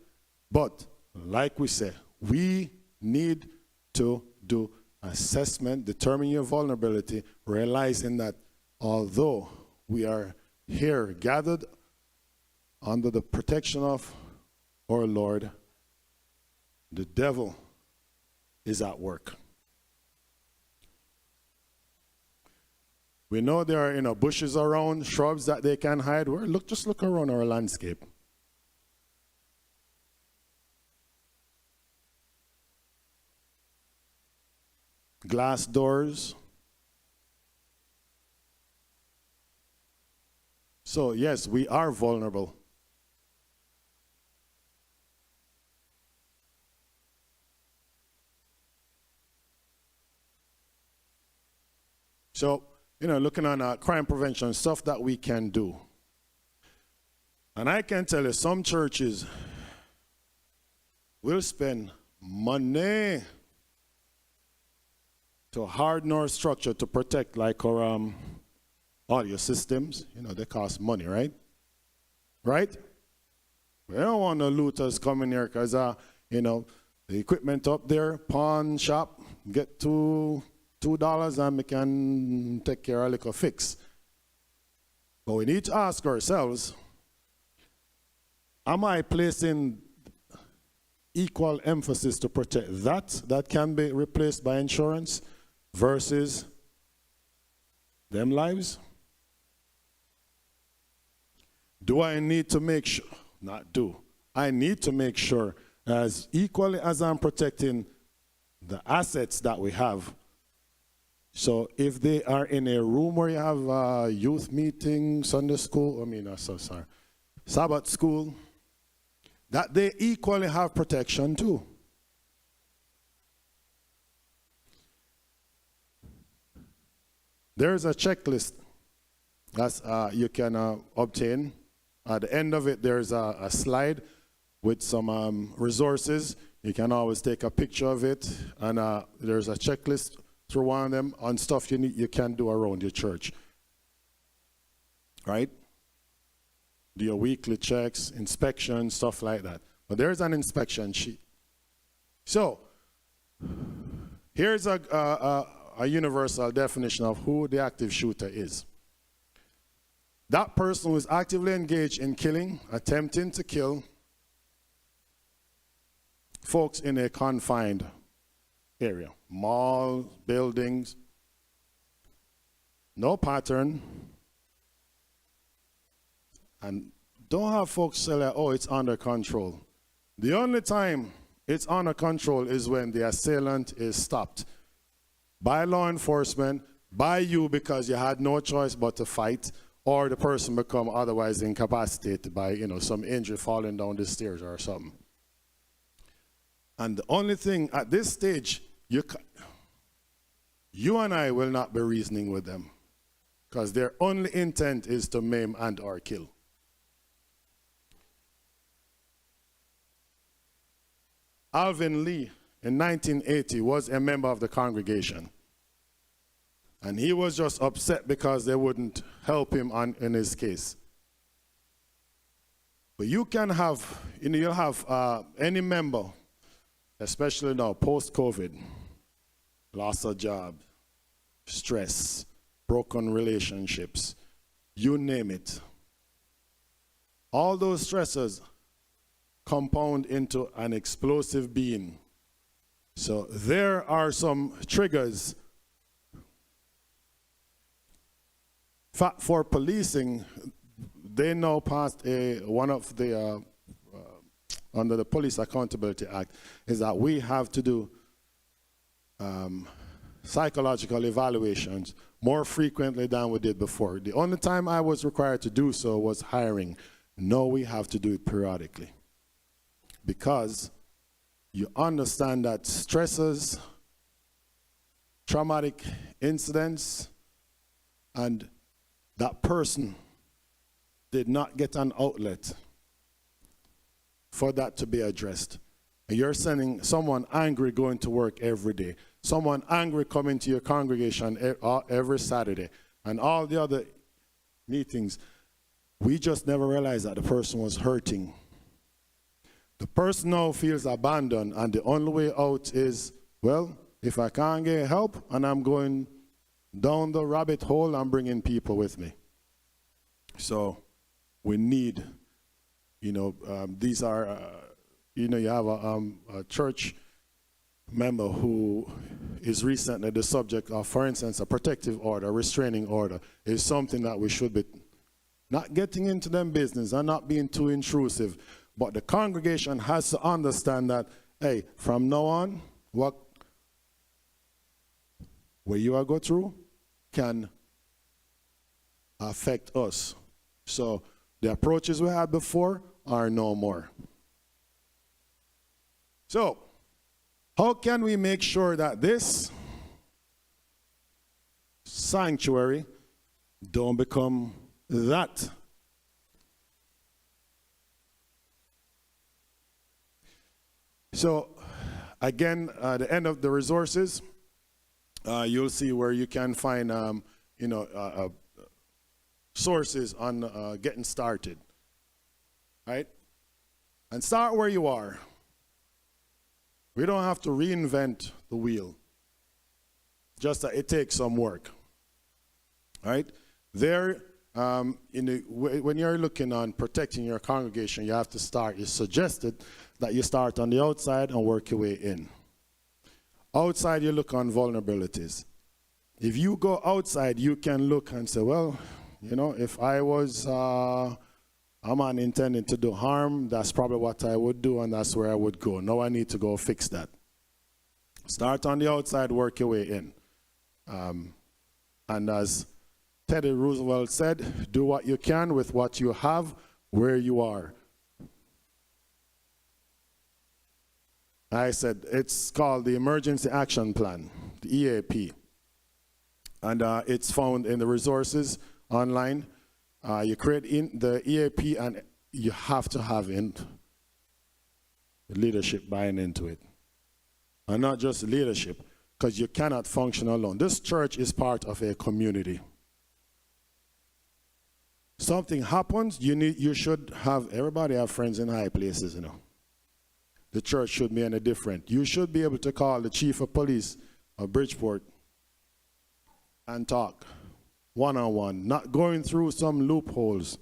but like we say, we need to do assessment, determine your vulnerability, realizing that although we are here gathered under the protection of our Lord, the devil is at work. We know there are bushes around, shrubs that they can hide. Just look around our landscape. Glass doors. So yes, we are vulnerable. So, looking on crime prevention, stuff that we can do. And I can tell you, some churches will spend money to harden our structure to protect, like our audio systems. They cost money, right? Right? We don't want the looters coming here because, the equipment up there, pawn shop, get $2 and we can take care of a little fix. But we need to ask ourselves, am I placing equal emphasis to protect that can be replaced by insurance, versus them lives? Do I need to make sure, not do, I need to make sure as equally as I'm protecting the assets that we have. So if they are in a room where you have a youth meeting, Sunday school, Sabbath school, that they equally have protection too. There's a checklist that you can obtain. At the end of it, there's a slide with some resources. You can always take a picture of it, and there's a checklist through one of them on stuff you can do around your church. Right? Do your weekly checks, inspections, stuff like that. But there's an inspection sheet. So, here's a universal definition of who the active shooter is. That person who is actively engaged in killing, attempting to kill folks in a confined area. Malls, buildings. No pattern. And don't have folks say like, oh, it's under control. The only time it's under control is when the assailant is stopped by law enforcement, by you because you had no choice but to fight, or the person become otherwise incapacitated by, some injury falling down the stairs or something. And the only thing at this stage, you and I will not be reasoning with them because their only intent is to maim and or kill. Alvin Lee in 1980 was a member of the congregation. And he was just upset because they wouldn't help him in his case. But you can have, you'll have any member, especially now post-COVID, loss of job, stress, broken relationships, you name it. All those stressors compound into an explosive being. So there are some triggers for policing. They now passed one of the under the Police Accountability Act is that we have to do psychological evaluations more frequently than we did before. The only time I was required to do so was hiring. Now we have to do it periodically because you understand that stresses, traumatic incidents, and that person did not get an outlet for that to be addressed. And you're sending someone angry going to work every day, someone angry coming to your congregation every Saturday, and all the other meetings. We just never realized that the person was hurting. The person now feels abandoned, and the only way out is, well, if I can't get help and I'm going down the rabbit hole, I'm bringing people with me. So we need, these are, you have a church member who is recently the subject of, for instance, a protective order, a restraining order, is something that we should be not getting into them business and not being too intrusive. But the congregation has to understand that, hey, from now on, what you are go through can affect us. So the approaches we had before are no more. So, how can we make sure that this sanctuary don't become that? So, again, at the end of the resources, you'll see where you can find, sources on getting started, right? And start where you are. We don't have to reinvent the wheel. Just that it takes some work, right? There, when you're looking on protecting your congregation, you have to start. It's suggested that you start on the outside and work your way in. Outside, you look on vulnerabilities. If you go outside, you can look and say, well, you know, if I was a man intending to do harm, that's probably what I would do, and that's where I would go. Now I need to go fix that. Start on the outside, work your way in. And as Teddy Roosevelt said, do what you can with what you have where you are. I said it's called the Emergency Action Plan, the EAP. And it's found in the resources online. You create in the EAP, and you have to have leadership buying into it. And not just leadership, because you cannot function alone. This church is part of a community. Something happens, you should have, everybody have friends in high places, you know. The church should be any different. You should be able to call the chief of police of Bridgeport and talk one-on-one, not going through some loopholes.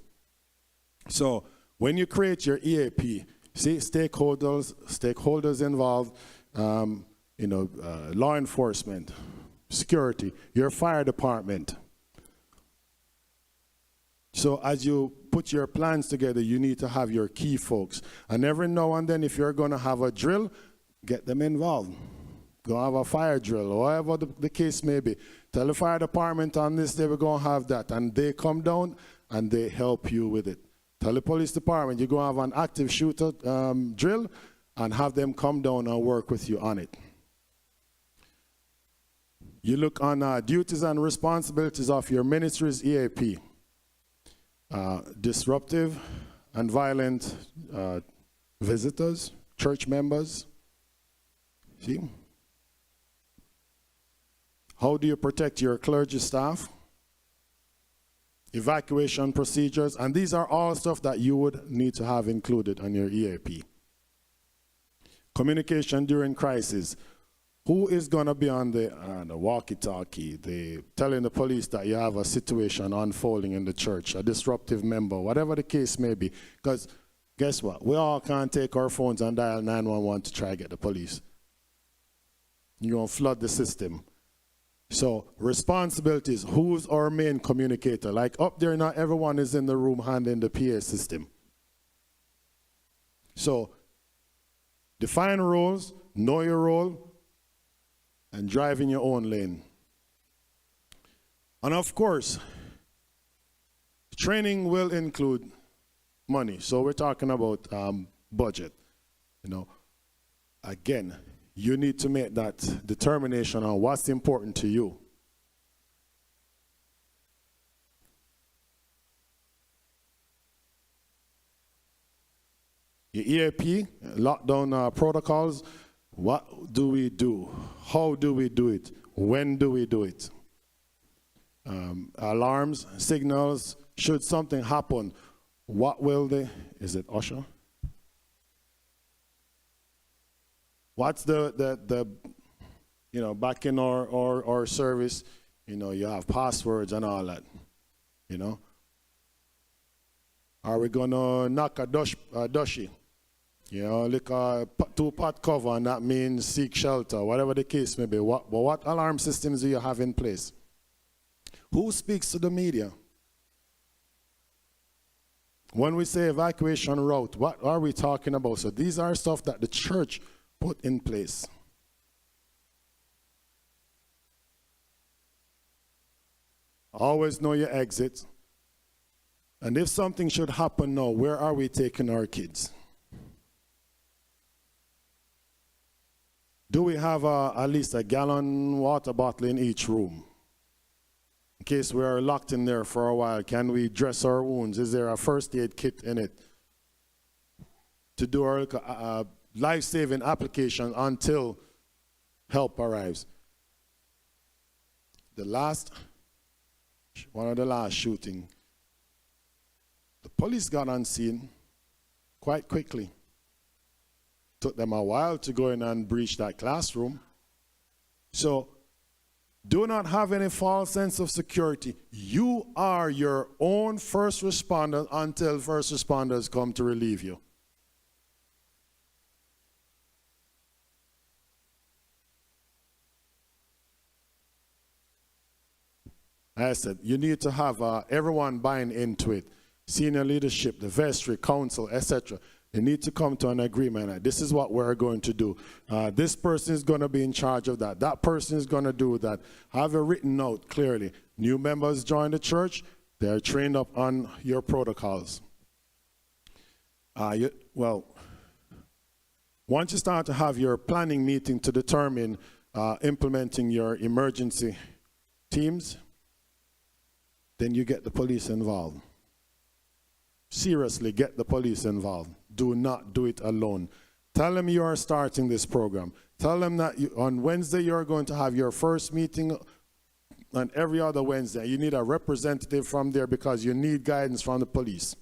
So when you create your EAP, see stakeholders involved, law enforcement, security, your fire department. So as you put your plans together, you need to have your key folks. And every now and then, if you're going to have a drill, get them involved. Go have a fire drill, or whatever the case may be. Tell the fire department on this day we're going to have that. And they come down and they help you with it. Tell the police department you're going to have an active shooter drill, and have them come down and work with you on it. You look on duties and responsibilities of your ministry's EAP. Disruptive and violent visitors, church members. See? How do you protect your clergy staff? Evacuation procedures, and these are all stuff that you would need to have included on your EAP. Communication during crisis. Who is going to be on the walkie-talkie, telling the police that you have a situation unfolding in the church, a disruptive member, whatever the case may be? Because guess what? We all can't take our phones and dial 911 to try to get the police. You're going to flood the system. So responsibilities, who's our main communicator? Like up there, not everyone is in the room handling the PA system. So define roles, know your role, and drive in your own lane. And of course, training will include money. So we're talking about budget. You know, again, you need to make that determination on what's important to you. Your EAP, lockdown protocols. What do we do? How do we do it? When do we do it? Alarms, signals, should something happen, what will they, is it usher? What's the back in our service, you have passwords and all that, Are we gonna knock a dushy? Like a two-pot cover, and that means seek shelter, whatever the case may be. What alarm systems do you have in place? Who speaks to the media? When we say evacuation route, what are we talking about? So these are stuff that the church put in place. Always know your exit. And if something should happen now, where are we taking our kids? Do we have at least a gallon water bottle in each room? In case we are locked in there for a while, can we dress our wounds? Is there a first aid kit in it? To do our life-saving application until help arrives. One of the last shooting, the police got on scene quite quickly. Took them a while to go in and breach that classroom. So do not have any false sense of security. You are your own first responder until first responders come to relieve you. I said, you need to have everyone buying into it. Senior leadership, the vestry, council, etc. They need to come to an agreement. This is what we're going to do. This person is going to be in charge of that. That person is going to do that. Have a written note clearly. New members join the church. They're trained up on your protocols. Once you start to have your planning meeting to determine implementing your emergency teams, then you get the police involved. Seriously, get the police involved. Do not do it alone. Tell them you are starting this program. Tell them that on Wednesday you're going to have your first meeting on every other Wednesday. You need a representative from there because you need guidance from the police.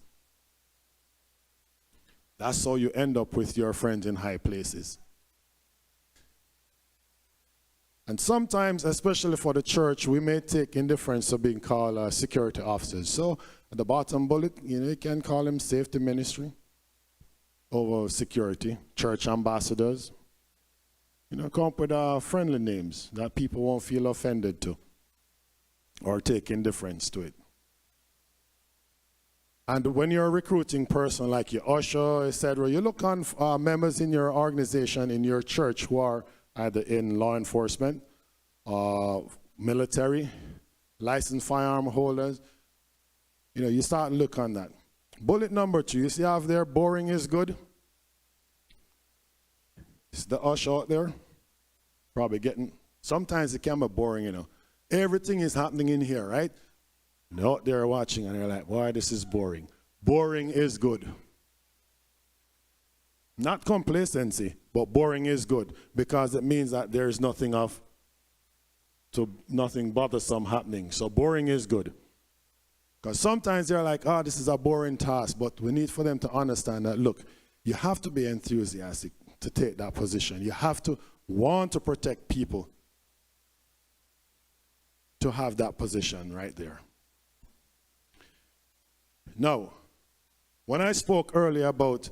That's how you end up with your friends in high places. And sometimes, especially for the church, we may take indifference of being called security officers. So at the bottom bullet, you can call them safety ministry over security, church ambassadors. Come up with friendly names that people won't feel offended to or take indifference to it. And when you're a recruiting person like your usher, etc., you look on members in your organization, in your church, who are either in law enforcement, military, licensed firearm holders. You start to look on that. Bullet number 2, you see how there, boring is good? Is the usher out there? Probably getting, sometimes it can be boring, Everything is happening in here, right? And they're out there watching and they're like, why, this is boring. Boring is good. Not complacency, but boring is good because it means that there is nothing bothersome happening. So boring is good. Because sometimes they're like, this is a boring task, but we need for them to understand that, look, you have to be enthusiastic to take that position. You have to want to protect people to have that position right there. Now, when I spoke earlier about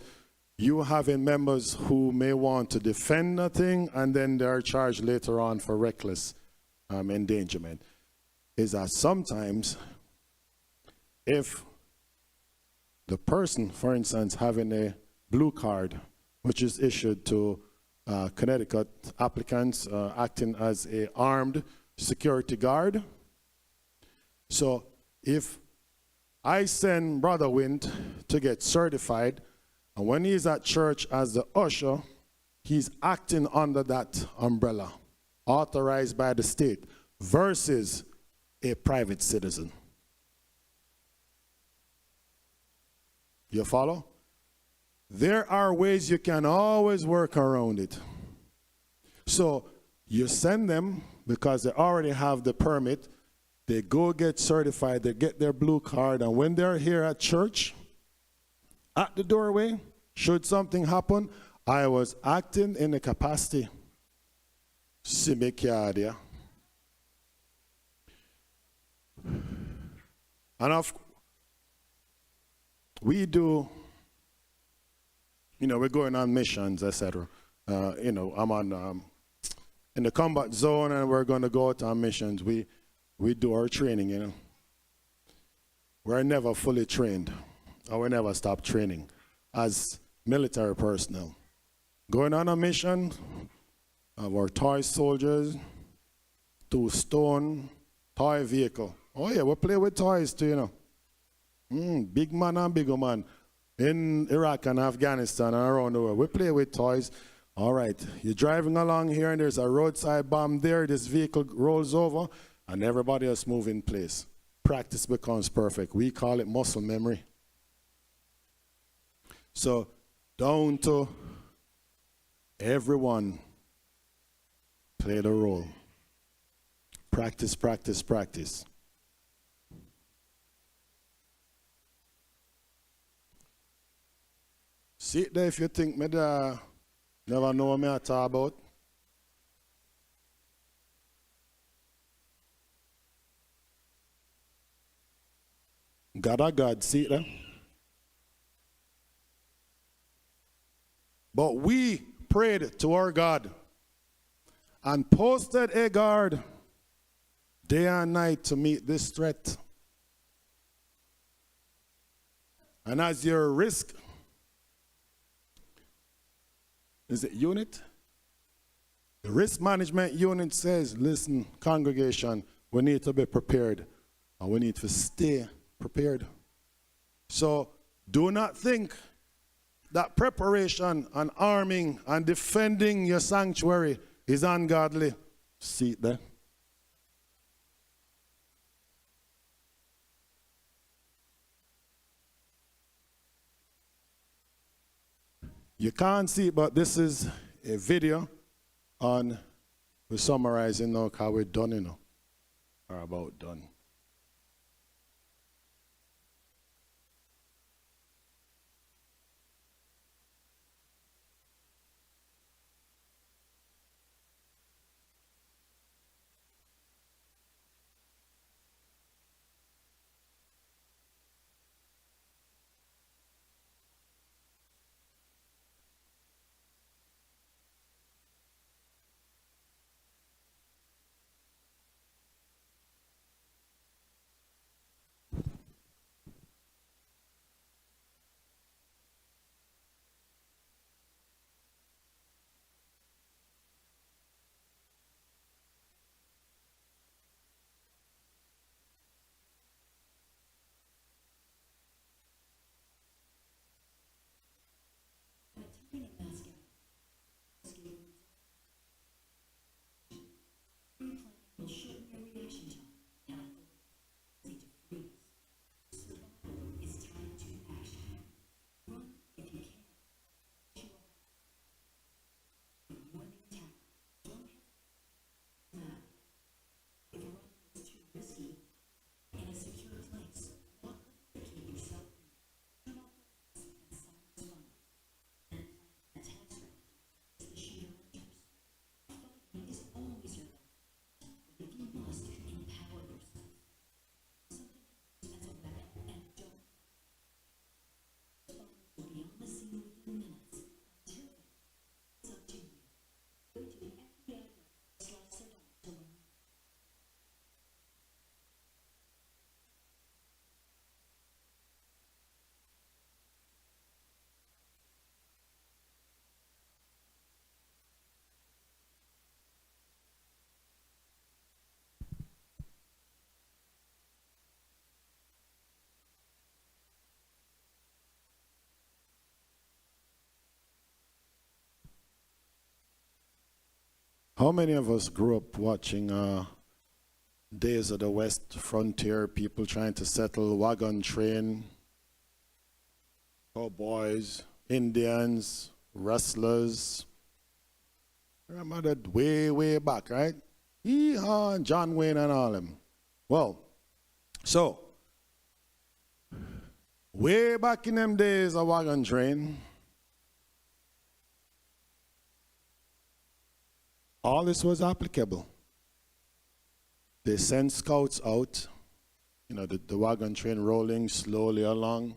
you having members who may want to defend a thing and then they're charged later on for reckless endangerment, is that sometimes if the person, for instance, having a blue card, which is issued to Connecticut applicants acting as an armed security guard, so if I send Brother Wint to get certified, and when he's at church as the usher, he's acting under that umbrella, authorized by the state, versus a private citizen. You follow? There are ways you can always work around it. So you send them because they already have the permit. They go get certified, they get their blue card, and when they're here at church, at the doorway, should something happen, I was acting in the capacity. And we do, we're going on missions, etc. I'm on in the combat zone, and we're going to go out on missions. We do our training, We're never fully trained, or we never stop training as military personnel. Going on a mission, our toy soldiers, 2-stone toy vehicle. Oh yeah, we play with toys too, Big man and bigger man. In Iraq and Afghanistan and around the world, we play with toys. All right, you're driving along here and there's a roadside bomb there. This vehicle rolls over and everybody else moves in place. Practice becomes perfect. We call it muscle memory. So down to everyone play the role. Practice, practice, practice. Sit there if you think me never know what me I talk about. God, sit there. But we prayed to our God and posted a guard day and night to meet this threat. And as your risk, is it unit? The risk management unit says, listen, congregation, we need to be prepared and we need to stay prepared. So do not think that preparation and arming and defending your sanctuary is ungodly. See it there. You can't see it, but this is a video on, we're summarizing now because we're done, you know, or about done. How many of us grew up watching Days of the West Frontier, people trying to settle wagon train, cowboys, Indians, rustlers? Remember that way back, right? Yeehaw, John Wayne and all them. Well, so, way back in them days of wagon train, all this was applicable. They sent scouts out, you know, the wagon train rolling slowly along,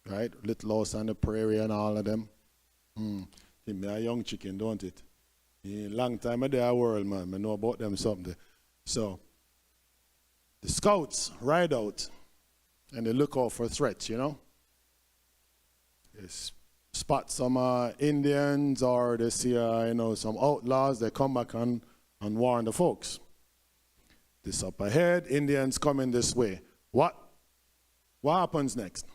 right? Little House on the Prairie and all of them. Think me a young chicken, don't it? Long time in the world, man. I know about them something. So, the scouts ride out and they look out for threats, you know? They spot some Indians or they see, you know, some outlaws. They come back and warn the folks. This up ahead, Indians coming this way. What happens next?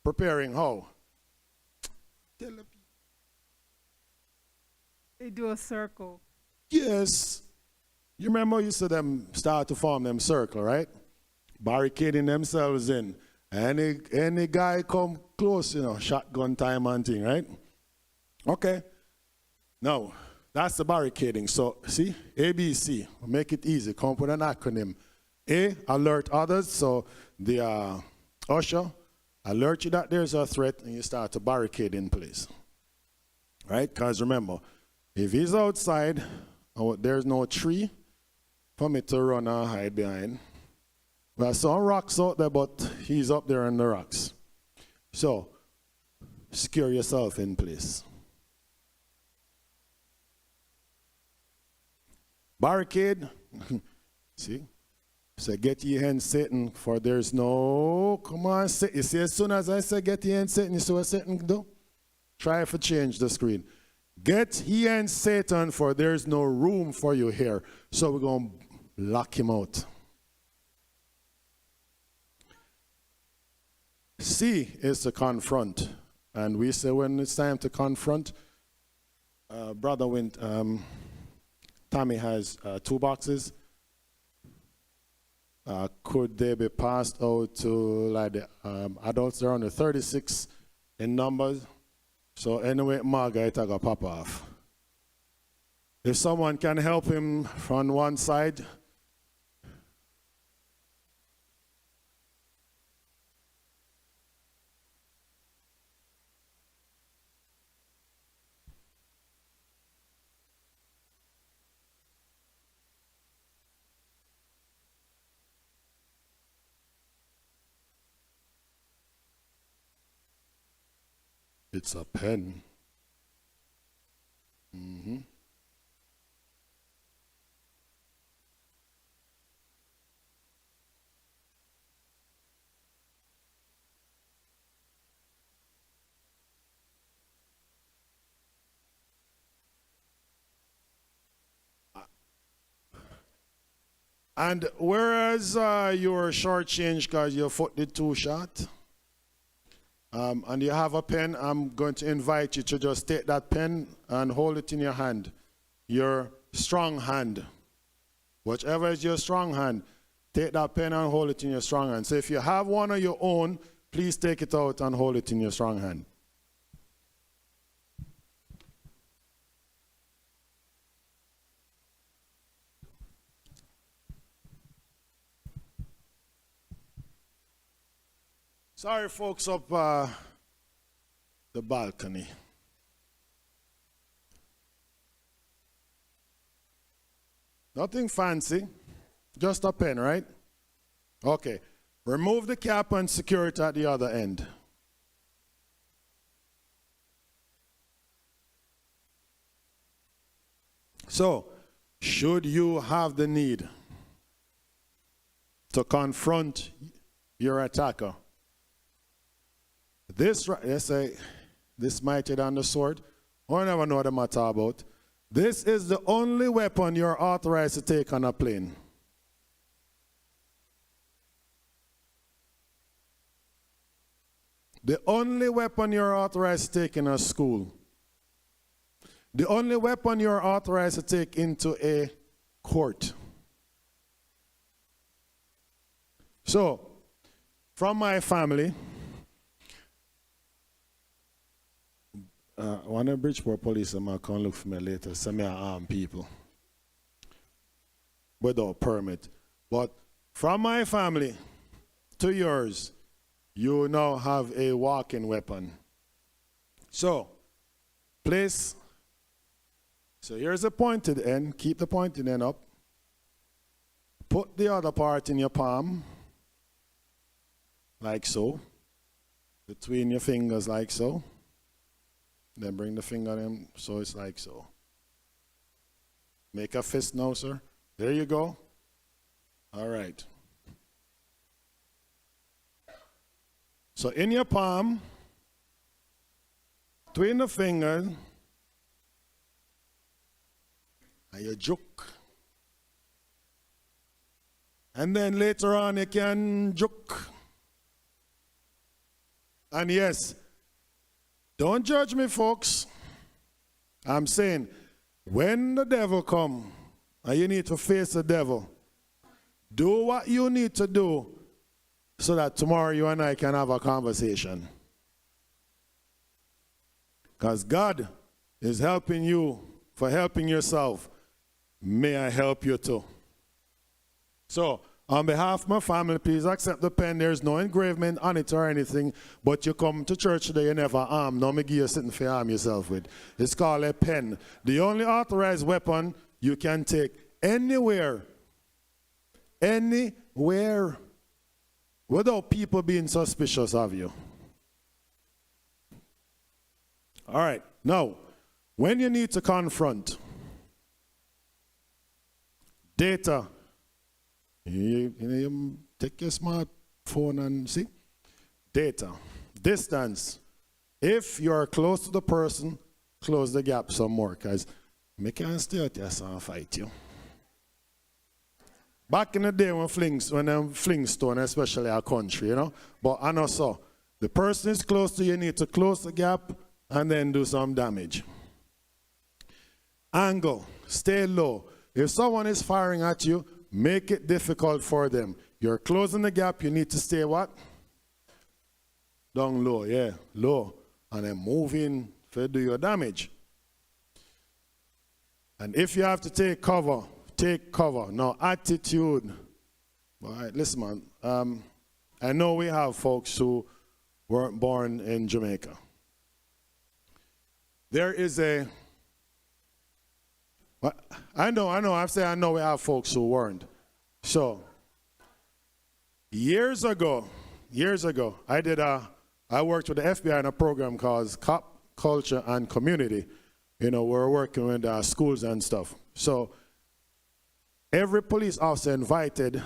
Preparing how? Tell the people. They do a circle. Yes. You remember you said them start to form them circle, right? Barricading themselves in. Any guy come close, you know, shotgun time and thing, right? Okay. Now, that's the barricading. So, see, ABC, make it easy. Come up with an acronym. A, alert others. So, the usher alert you that there's a threat and you start to barricade in place. Right? Because remember, if he's outside, there's no tree for me to run or hide behind. Well, some rocks out there, but he's up there in the rocks. So, secure yourself in place. barricade. See? So get ye hence Satan, for there's no, come on, you see, as soon as I say get ye hence Satan, you see what Satan do? Try to change the screen. Get ye hence Satan, for there's no room for you here. So we're going to lock him out. C is to confront. And we say when it's time to confront, brother went, Tommy has 2 boxes. Could they be passed out to like the adults? They're under 36 in numbers. So anyway, Margaret, I got pop off. If someone can help him from one side. It's a pen. Mm-hmm. And whereas you're shortchanged because your foot did too short, and you have a pen, I'm going to invite you to just take that pen and hold it in your hand, your strong hand. Whichever is your strong hand, take that pen and hold it in your strong hand. So if you have one of your own, please take it out and hold it in your strong hand. Sorry, folks up the balcony. Nothing fancy, just a pen, right? Okay, remove the cap and secure it at the other end. So, should you have the need to confront your attacker, this, let's say, this mightier than the sword, I never know what the matter about. This is the only weapon you're authorized to take on a plane. The only weapon you're authorized to take in a school. The only weapon you're authorized to take into a court. So, from my family, one of Bridgeport police might come look for me later, send me armed people without permit. But from my family to yours, you now have a walking weapon. So, place, so here's the pointed end, keep the pointed end up. Put the other part in your palm, like so, between your fingers like so. Then bring the finger in, so it's like so. Make a fist now, sir. There you go. All right. So in your palm, between the fingers, and you juke. And then later on you can juke. And yes, don't judge me, folks. I'm saying, when the devil come, and you need to face the devil, do what you need to do so that tomorrow you and I can have a conversation. Because God is helping you for helping yourself. May I help you too? So, on behalf of my family, please accept the pen. There's no engraving on it or anything, but you come to church today, you never arm. No, me give you something for arm yourself with. It's called a pen. The only authorized weapon you can take anywhere, without people being suspicious of you. All right, now, when you need to confront, Data. You take your smartphone and see. Data. Distance. If you're close to the person, close the gap some more, because I can't stay out there and fight you. Back in the day when them Flintstone, especially our country, you know. But I know so. The person is close to you, you need to close the gap and then do some damage. Angle. Stay low. If someone is firing at you, make it difficult for them. You're closing the gap, you need to stay what? Down low, yeah, low. And then moving to do your damage. And if you have to take cover, take cover. Now, attitude. All right, listen, man. I know we have folks who weren't born in Jamaica. There is a... I know we have folks who weren't. So, years ago, I worked with the FBI in a program called Cop, Culture, and Community. You know, we're working with schools and stuff. So, every police officer invited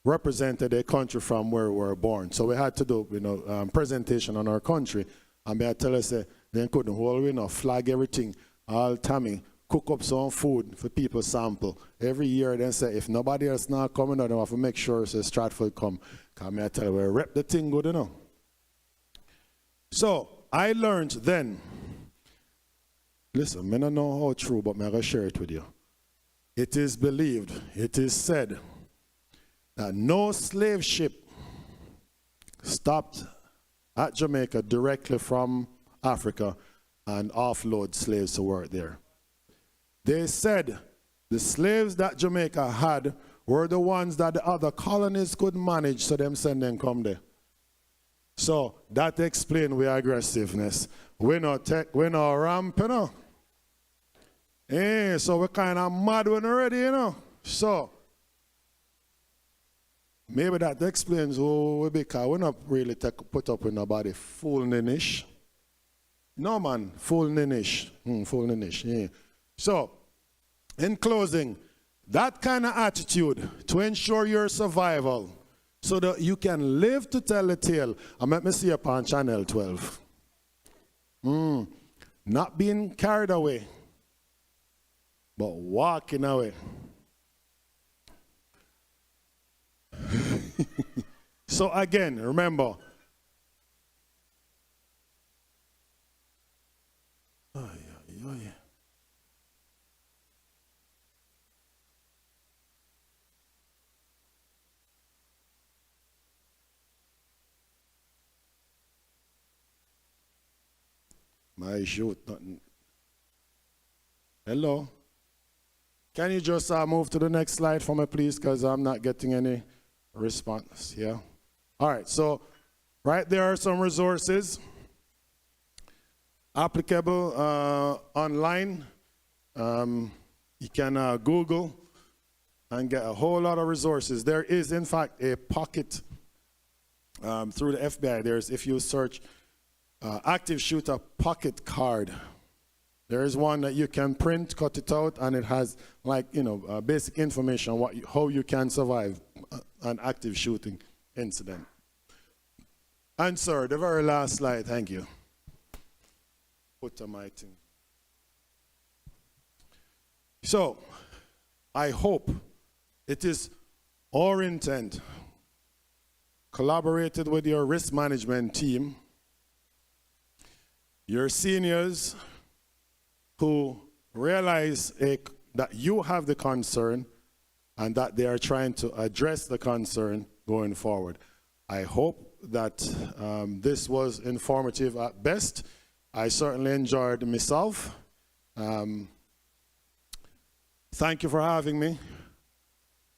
represented a country from where we were born. So we had to do, presentation on our country. And I tell us that they couldn't hold, flag everything, all Tommy, cook up some food for people sample. Every year they say, if nobody else not coming, they have to make sure so Stratford come. Because I tell you, we rep the thing good, So I learned then, listen, I don't know how true, but I'm going to share it with you. It is believed, it is said, that no slave ship stopped at Jamaica directly from Africa and offload slaves to work there. They said the slaves that Jamaica had were the ones that the other colonies could manage, so them send them come there. So that explains our aggressiveness. We're not ramp, so we're kind of mad when we're ready, So maybe that explains who we because we're not really put up with nobody fool-ninish. No, man, fool-ninish. Fool-ninish, yeah. So, in closing, that kind of attitude to ensure your survival so that you can live to tell the tale. I met me see upon Channel 12. Not being carried away, but walking away. So again, remember, my shoot, nothing. Hello? Can you just move to the next slide for me, please? Because I'm not getting any response. Yeah. All right. So, right there are some resources applicable online. You can Google and get a whole lot of resources. There is, in fact, a pocket through the FBI. There's, if you search active shooter pocket card, there is one that you can print, cut it out, and it has basic information on how you can survive an active shooting incident. And sir, the very last slide, thank you. Put on my thing. So, I hope it is our intent, collaborated with your risk management team, your seniors who realize that you have the concern and that they are trying to address the concern going forward. I hope that this was informative at best. I certainly enjoyed myself. Thank you for having me.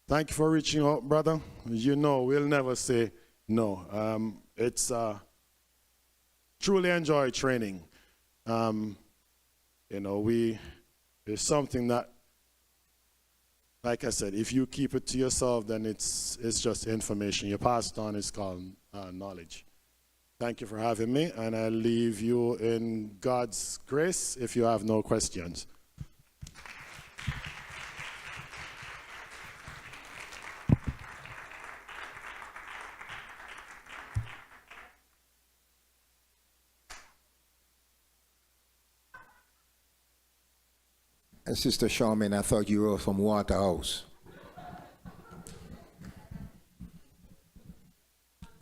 Thank you for reaching out, brother. You know, we'll never say no. It's truly enjoy training. It's something that, like I said, if you keep it to yourself, then it's just information. You pass it on, it's called knowledge. Thank you for having me, and I leave you in God's grace if you have no questions. Sister Charmaine, I thought you were from Waterhouse.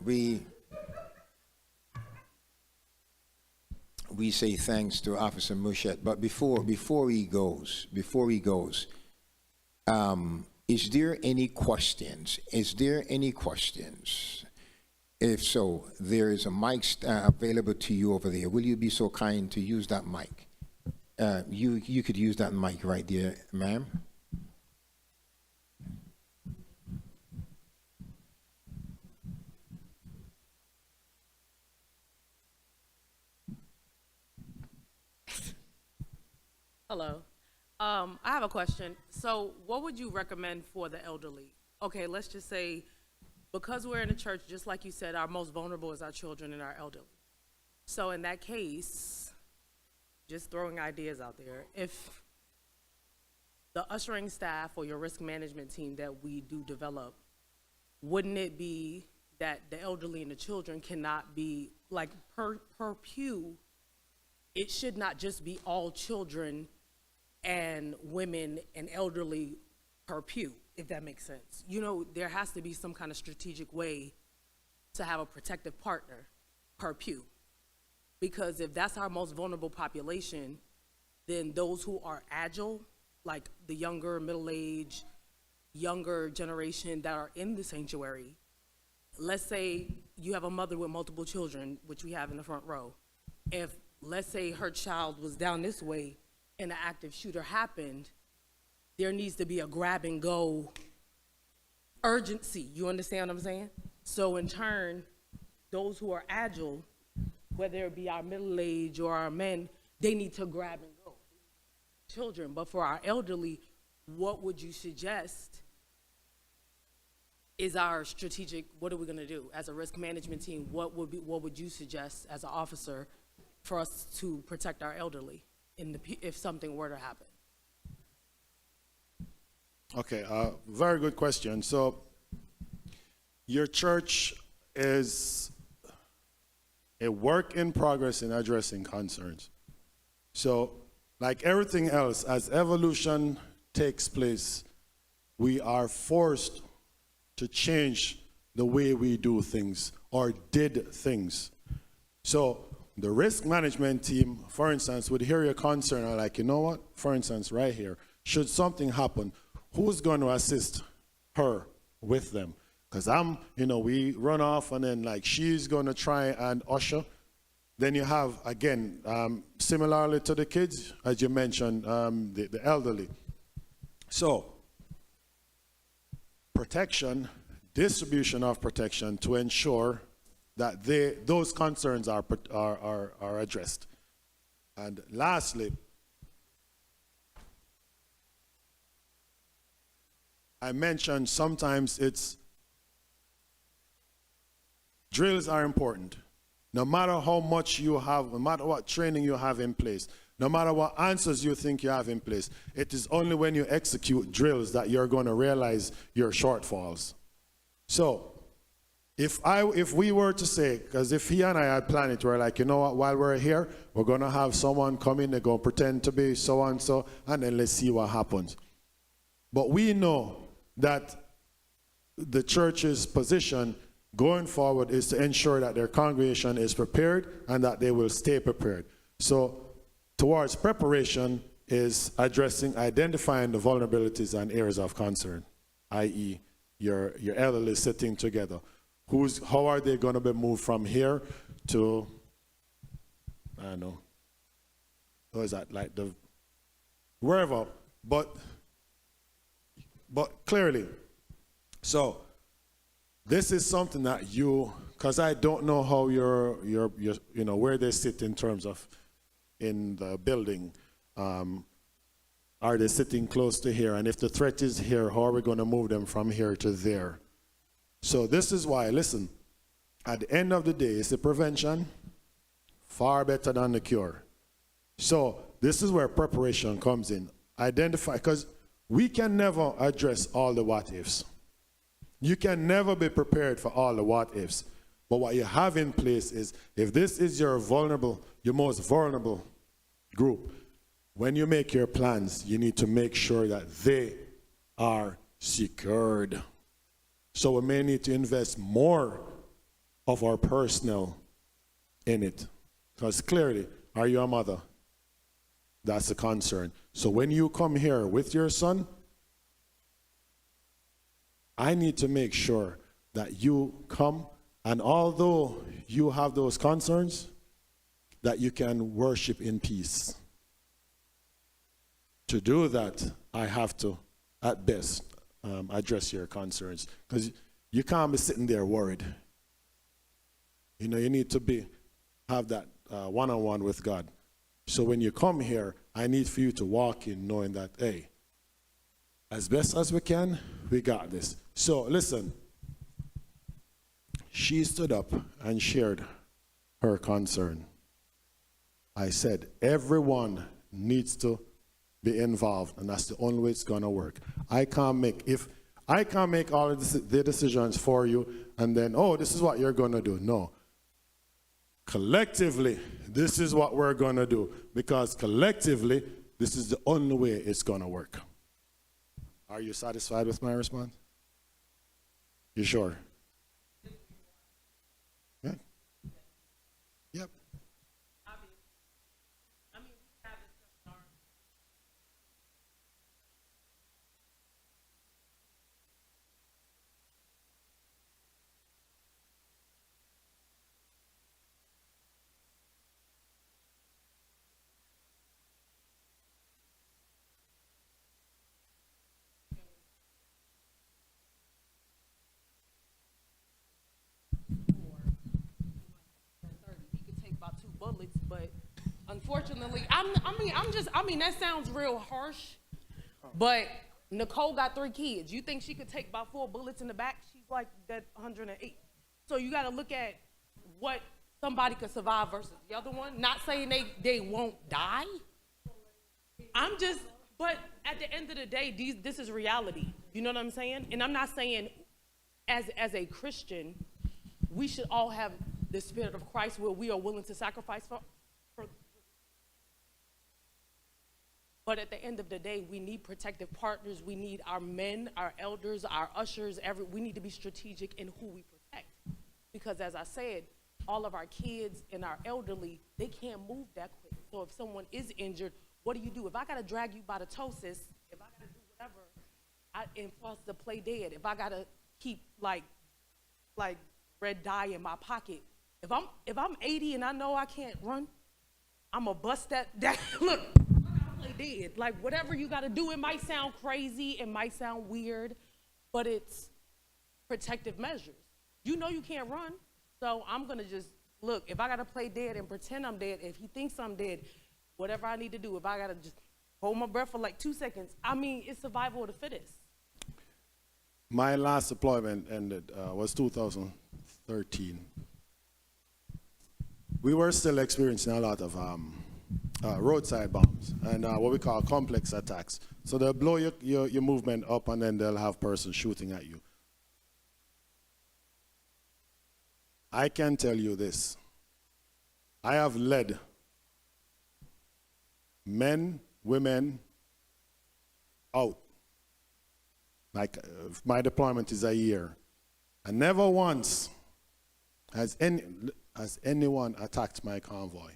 We say thanks to Officer Mushet, but before he goes, is there any questions? If so, there is a mic available to you over there. Will you be so kind to use that mic? You could use that mic right there, ma'am. Hello. I have a question. So what would you recommend for the elderly? Okay, let's just say, because we're in a church, just like you said, our most vulnerable is our children and our elderly. So in that case, just throwing ideas out there, if the ushering staff or your risk management team that we do develop, wouldn't it be that the elderly and the children cannot be, like per pew, it should not just be all children and women and elderly per pew, if that makes sense. You know, there has to be some kind of strategic way to have a protective partner per pew. Because if that's our most vulnerable population, then those who are agile, like the younger, middle-aged, younger generation that are in the sanctuary, let's say you have a mother with multiple children, which we have in the front row. If, let's say her child was down this way and an active shooter happened, there needs to be a grab and go urgency. You understand what I'm saying? So in turn, those who are agile, whether it be our middle age or our men, they need to grab and go. Children, but for our elderly, what would you suggest is our strategic, what are we gonna do? As a risk management team, what would you suggest as an officer for us to protect our elderly if something were to happen? Okay, very good question. So your church is a work in progress in addressing concerns. So like everything else, as evolution takes place, we are forced to change the way we do things or did things. So the risk management team, for instance, would hear your concern and like, you know what, for instance, right here, should something happen, who's going to assist her with them? Because we run off and then like she's going to try and usher. Then you have, again, similarly to the kids, as you mentioned, the elderly. So protection, distribution of protection to ensure that those concerns are addressed. And lastly, I mentioned sometimes drills are important. No matter how much you have, no matter what training you have in place, no matter what answers you think you have in place, it is only when you execute drills that you're going to realize your shortfalls. So if we were to say, because if he and I had planned it, we're like, you know what, while we're here, we're going to have someone come in, they're going to pretend to be so-and-so, and then let's see what happens. But we know that the church's position going forward is to ensure that their congregation is prepared and that they will stay prepared. So towards preparation is identifying the vulnerabilities and areas of concern, i.e. your elderly sitting together. How are they going to be moved from here to, I don't know, what is that, like wherever, but clearly. So this is something that because I don't know how where they sit in terms of in the building. Are they sitting close to here? And if the threat is here, how are we going to move them from here to there? So this is why, listen, at the end of the day, it's the prevention far better than the cure. So this is where preparation comes in. Identify, because we can never address all the what ifs. You can never be prepared for all the what ifs. But what you have in place is, if this is your most vulnerable group, when you make your plans, you need to make sure that they are secured. So we may need to invest more of our personnel in it. Because clearly, are you a mother? That's the concern. So when you come here with your son, I need to make sure that you come, and although you have those concerns, that you can worship in peace. To do that, I have to, at best, address your concerns. Because you can't be sitting there worried. You know, you need to have that one-on-one with God. So when you come here, I need for you to walk in knowing that, hey, as best as we can, we got this. So listen, she stood up and shared her concern. I said, everyone needs to be involved, and that's the only way it's gonna work. I can't make all of the decisions for you and then, oh, this is what you're gonna do. No. Collectively, this is what we're gonna do, because collectively, this is the only way it's gonna work. Are you satisfied with my response? You sure? Yeah. Yep. He could take about 2 bullets, but unfortunately, that sounds real harsh, but Nicole got 3 kids. You think she could take about 4 bullets in the back? She's like that 108. So you got to look at what somebody could survive versus the other one. Not saying they won't die. But at the end of the day, this is reality. You know what I'm saying? And I'm not saying as a Christian, we should all have the spirit of Christ where we are willing to sacrifice for. But at the end of the day, we need protective partners. We need our men, our elders, our ushers. We need to be strategic in who we protect. Because as I said, all of our kids and our elderly, they can't move that quick. So if someone is injured, what do you do? If I got to drag you by the toe, sis, if I got to do whatever, and for us to play dead, if I got to keep like red dye in my pocket, if I'm 80 and I know I can't run, I'm going to bust that look, play dead. Like whatever you got to do, it might sound crazy, it might sound weird, but it's protective measures. You know you can't run, so I'm going to just, look, if I got to play dead and pretend I'm dead, if he thinks I'm dead, whatever I need to do, if I got to just hold my breath for like 2 seconds, I mean, it's survival of the fittest. My last deployment ended, was 2013. We were still experiencing a lot of roadside bombs and what we call complex attacks. So they'll blow your movement up and then they'll have persons shooting at you. I can tell you this. I have led men, women out. Like my deployment is a year. And never once has anyone attacked my convoy.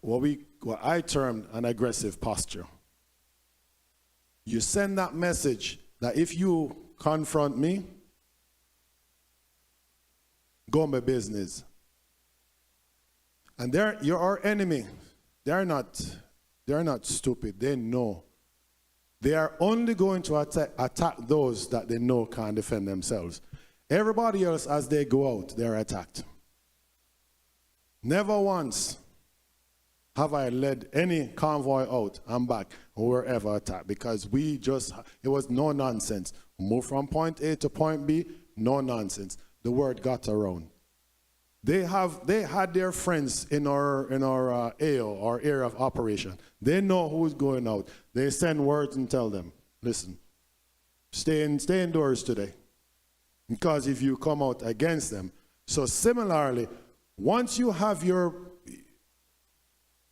What I termed an aggressive posture. You send that message that if you confront me, go on my business. And you're our enemy. They're not stupid. They know. They are only going to attack those that they know can't defend themselves. Everybody else, as they go out, they're attacked. Never once have I led any convoy out and back and we were ever attacked, because it was no nonsense. Move from point A to point B, no nonsense. The word got around. They had their friends in our AO, our area of operation. They know who's going out. They send words and tell them, listen, stay indoors today, because if you come out against them. So similarly, once you have your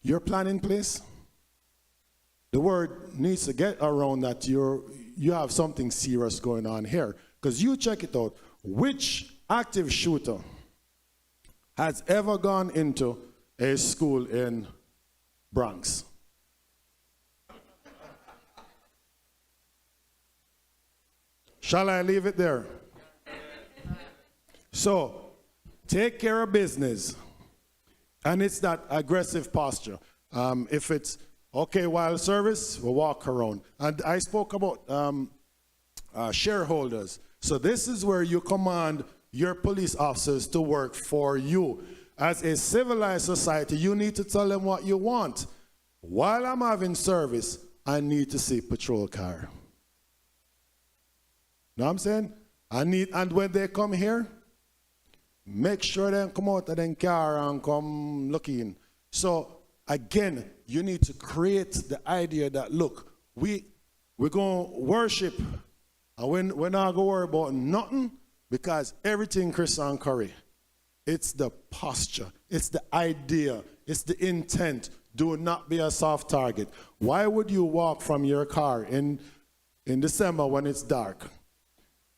your plan in place? The word needs to get around that you have something serious going on here. Because you check it out. Which active shooter has ever gone into a school in Bronx? Shall I leave it there? So, take care of business. And it's that aggressive posture. If it's, okay, while service, we'll walk around. And I spoke about shareholders. So this is where you command your police officers to work for you. As a civilized society, you need to tell them what you want. While I'm having service, I need to see patrol car. Know what I'm saying? And when they come here, make sure they come out of their car and come looking. So again, you need to create the idea that, look, we're going to worship, and we're not going to worry about nothing, because everything Christian Curry, it's the posture, it's the idea, it's the intent. Do not be a soft target. Why would you walk from your car in December when it's dark?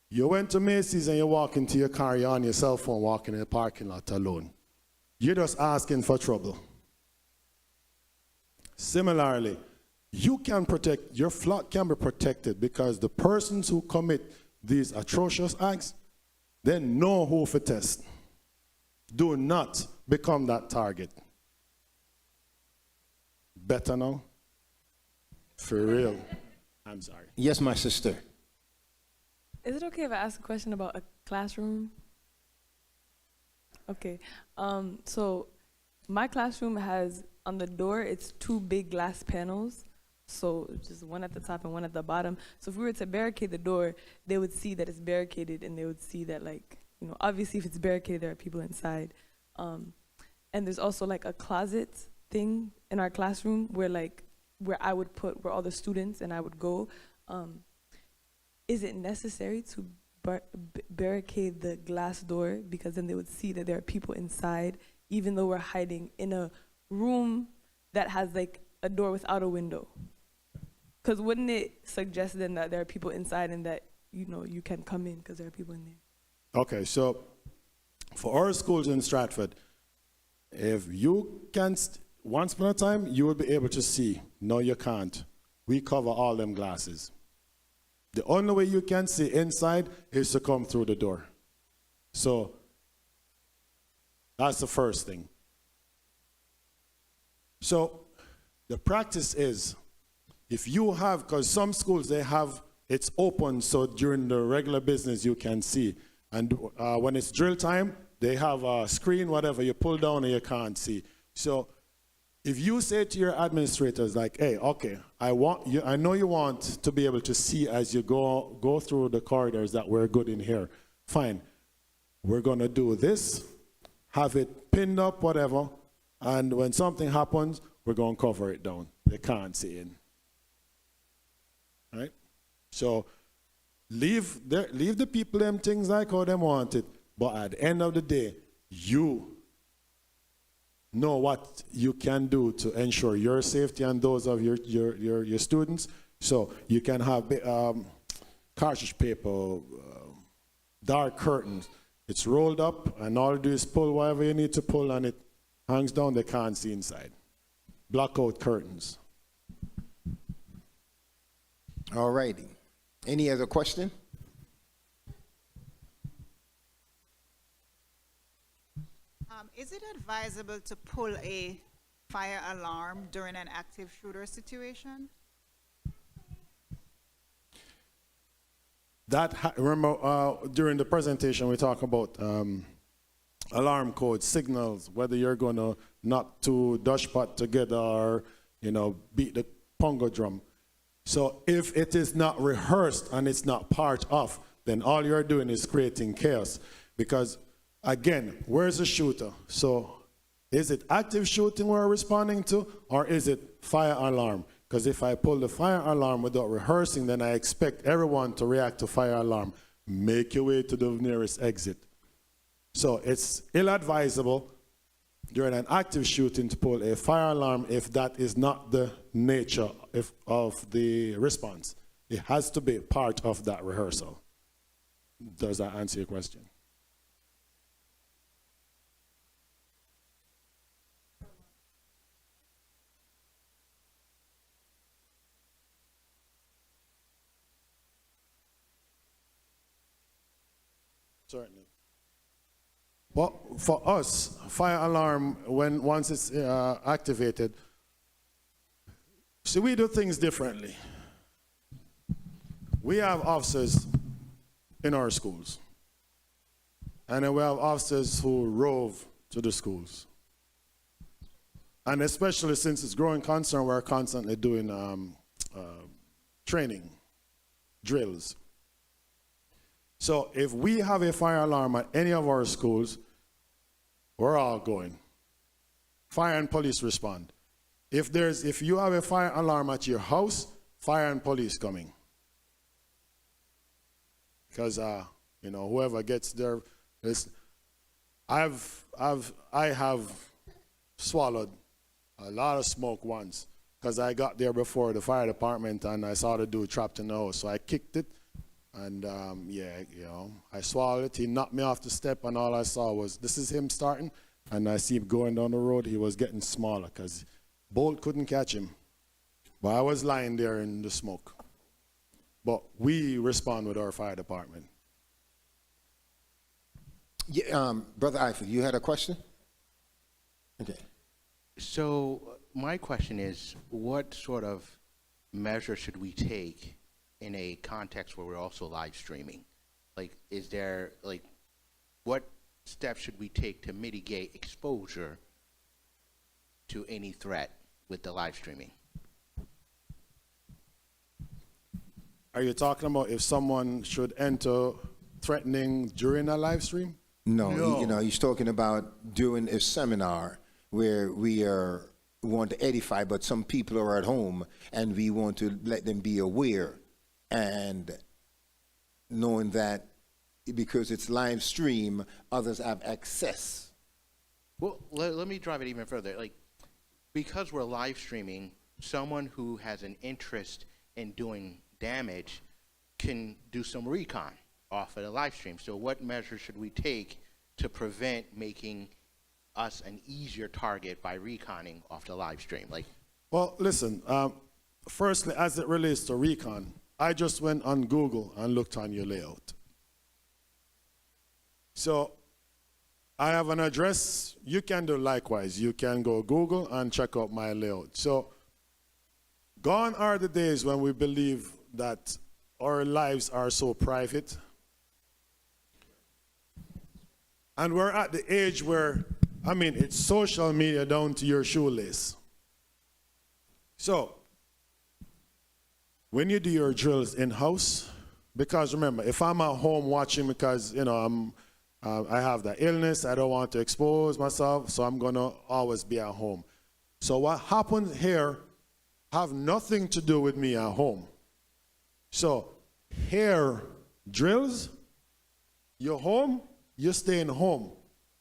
You went to Macy's and you walk into your car, you're on your cell phone walking in the parking lot alone. You're just asking for trouble. Similarly, you can protect, your flock can be protected, because the persons who commit these atrocious acts, they know who to test. Do not become that target. Better now? For real. I'm sorry. Yes, my sister. Is it okay if I ask a question about a classroom? Okay. So my classroom has, on the door, it's 2 big glass panels. So just one at the top and one at the bottom. So if we were to barricade the door, they would see that it's barricaded, and they would see that, like, you know, obviously if it's barricaded, there are people inside. And there's also like a closet thing in our classroom where I would put where all the students and I would go. Is it necessary to barricade the glass door, because then they would see that there are people inside, even though we're hiding in a room that has like a door without a window? Because wouldn't it suggest then that there are people inside and that, you know, you can come in because there are people in there? Okay, so for our schools in Stratford, if you can, once upon a time, you will be able to see. No, you can't. We cover all them glasses. The only way you can see inside is to come through the door. So that's the first thing. So the practice is, if you have, because some schools, they have, it's open, so during the regular business you can see. And when it's drill time, they have a screen, whatever, you pull down and you can't see. So if you say to your administrators, like, hey, okay, I know you want to be able to see as you go through the corridors that we're good in here. Fine. We're going to do this, have it pinned up, whatever, and when something happens, we're going to cover it down. They can't see in. Right? So leave the people them things like how they want it, but at the end of the day, you know what you can do to ensure your safety and those of your students. So you can have cartridge paper, dark curtains. It's rolled up, and all you do is pull whatever you need to pull, and it hangs down. They can't see inside. Blackout curtains. All righty. Any other question? Is it advisable to pull a fire alarm during an active shooter situation? Remember, during the presentation, we talk about alarm codes, signals, whether you're going to knock 2 dashpot together or, beat the pongo drum. So if it is not rehearsed and it's not part of, then all you're doing is creating chaos. Because, again, where's the shooter? So is it active shooting we're responding to, or is it fire alarm? Because if I pull the fire alarm without rehearsing, then I expect everyone to react to fire alarm. Make your way to the nearest exit. So it's ill-advisable during an active shooting to pull a fire alarm if that is not the nature of the response. It has to be part of that rehearsal. Does that answer your question? Certainly. Well, for us, fire alarm, once it's activated, see, we do things differently. We have officers in our schools, and then we have officers who rove to the schools. And especially since it's growing concern, we're constantly doing training, drills. So if we have a fire alarm at any of our schools, we're all going. Fire and police respond. If you have a fire alarm at your house, fire and police coming. Because whoever gets there, I have swallowed a lot of smoke once because I got there before the fire department and I saw the dude trapped in the house, so I kicked it. And I swallowed it. He knocked me off the step, and all I saw was, this is him starting, and I see him going down the road. He was getting smaller because Bolt couldn't catch him. But I was lying there in the smoke. But we respond with our fire department. Yeah, Brother Eiffel, you had a question? Okay. So my question is, what sort of measure should we take in a context where we're also live streaming? What steps should we take to mitigate exposure to any threat with the live streaming? Are you talking about if someone should enter threatening during a live stream? No. He's talking about doing a seminar where we want to edify, but some people are at home and we want to let them be aware. And knowing that because it's live stream, others have access. Well, let me drive it even further. Because we're live streaming, someone who has an interest in doing damage can do some recon off of the live stream. So what measures should we take to prevent making us an easier target by reconning off the live stream? Well, listen, firstly, as it relates to recon, I just went on Google and looked on your layout. So I have an address. You can do likewise. You can go Google and check out my layout. So gone are the days when we believe that our lives are so private. And we're at the age where, it's social media down to your shoelace. So when you do your drills in-house, because remember, if I'm at home watching because, I have that illness, I don't want to expose myself, so I'm going to always be at home. So what happens here have nothing to do with me at home. So here, drills, you're home, you're staying home.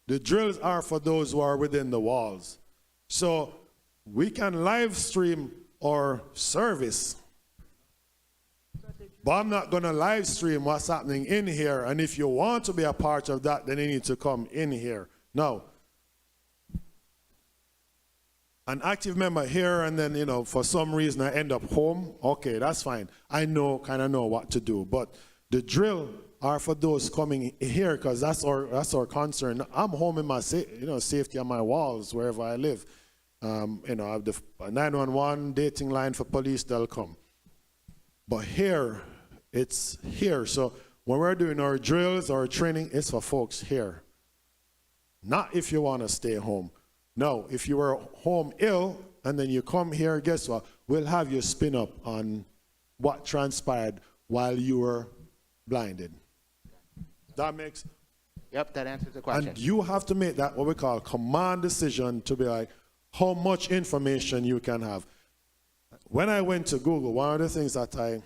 The drills are for those who are within the walls. So we can live stream our service, but I'm not going to live stream what's happening in here. And if you want to be a part of that, then you need to come in here. Now, an active member here, and then, for some reason I end up home, okay, that's fine. I kind of know what to do. But the drill are for those coming here because that's our concern. I'm home in my safety on my walls, wherever I live. I have the 911 dating line for police, they'll come. But here, it's here. So when we're doing our drills, our training, it's for folks here. Not if you want to stay home. No, if you were home ill and then you come here, guess what? We'll have you spin up on what transpired while you were blinded. That makes... Yep, that answers the question. And you have to make that what we call command decision to be like how much information you can have. When I went to Google, one of the things that I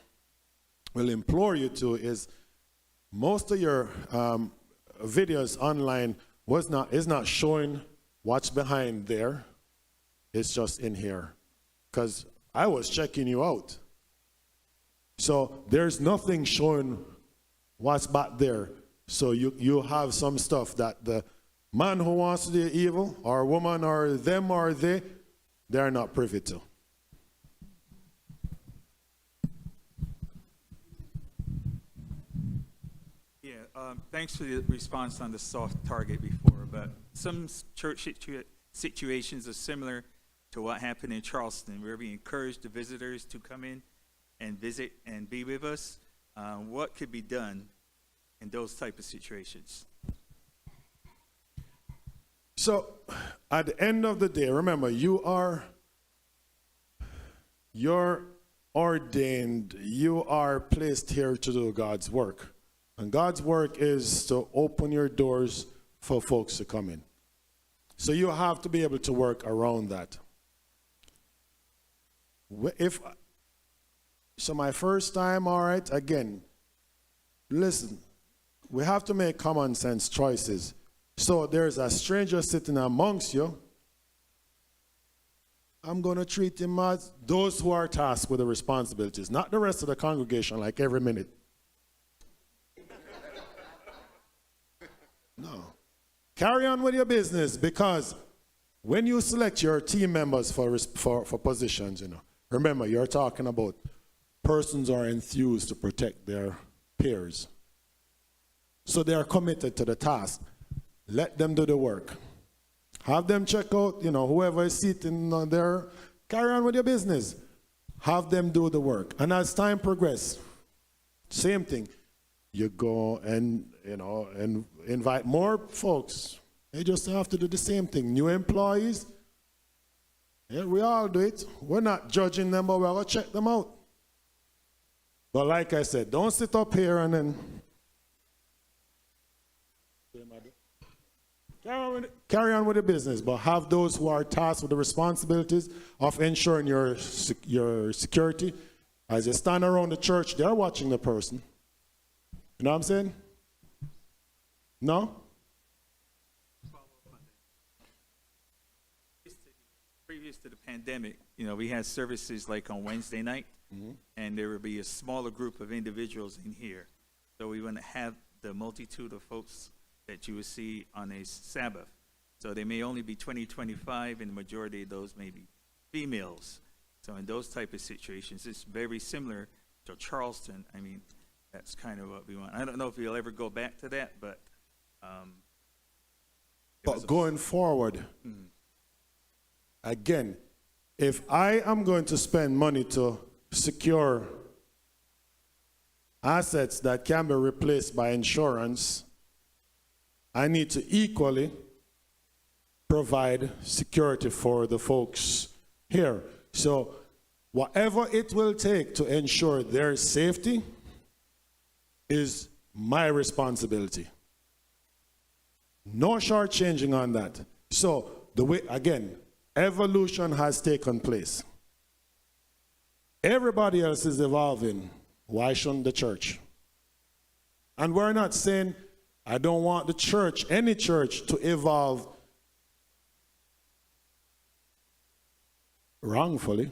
will implore you to is most of your videos online is not showing what's behind there is just in here. Because I was checking you out. So there's nothing showing what's back there. So you have some stuff that the man who wants to do evil, or woman, or them, or they're not privy to. Yeah, thanks for the response on the soft target before, but some church situations are similar to what happened in Charleston, where we encouraged the visitors to come in and visit and be with us. What could be done in those type of situations? So at the end of the day, remember, you're ordained, you are placed here to do God's work. And God's work is to open your doors for folks to come in. So you have to be able to work around that. So my first time, all right, again, listen, we have to make common sense choices. So there's a stranger sitting amongst you. I'm going to treat him as those who are tasked with the responsibilities, not the rest of the congregation, like every minute. No. Carry on with your business, because when you select your team members for positions, remember, you're talking about persons who are enthused to protect their peers. So they are committed to the task. Let them do the work. Have them check out, whoever is sitting there. Carry on with your business. Have them do the work. And as time progresses, same thing. You go and, and invite more folks. They just have to do the same thing. New employees, yeah, we all do it. We're not judging them, but we're going to check them out. But like I said, don't sit up here and then carry on with the business, but have those who are tasked with the responsibilities of ensuring your security. As you stand around the church, they're watching the person. You know what I'm saying? No? Previous to the pandemic, we had services like on Wednesday night, and there would be a smaller group of individuals in here. So we wouldn't have the multitude of folks that you would see on a Sabbath. So they may only be 20, 25, and the majority of those may be females. So in those type of situations, it's very similar to Charleston. I mean, that's kind of what we want. I don't know if we'll ever go back to that, but going forward, again, if I am going to spend money to secure assets that can be replaced by insurance, I need to equally provide security for the folks here. So whatever it will take to ensure their safety is my responsibility. No shortchanging on that. So the way, again, evolution has taken place. Everybody else is evolving. Why shouldn't the church? And we're not saying I don't want the church, any church, to evolve wrongfully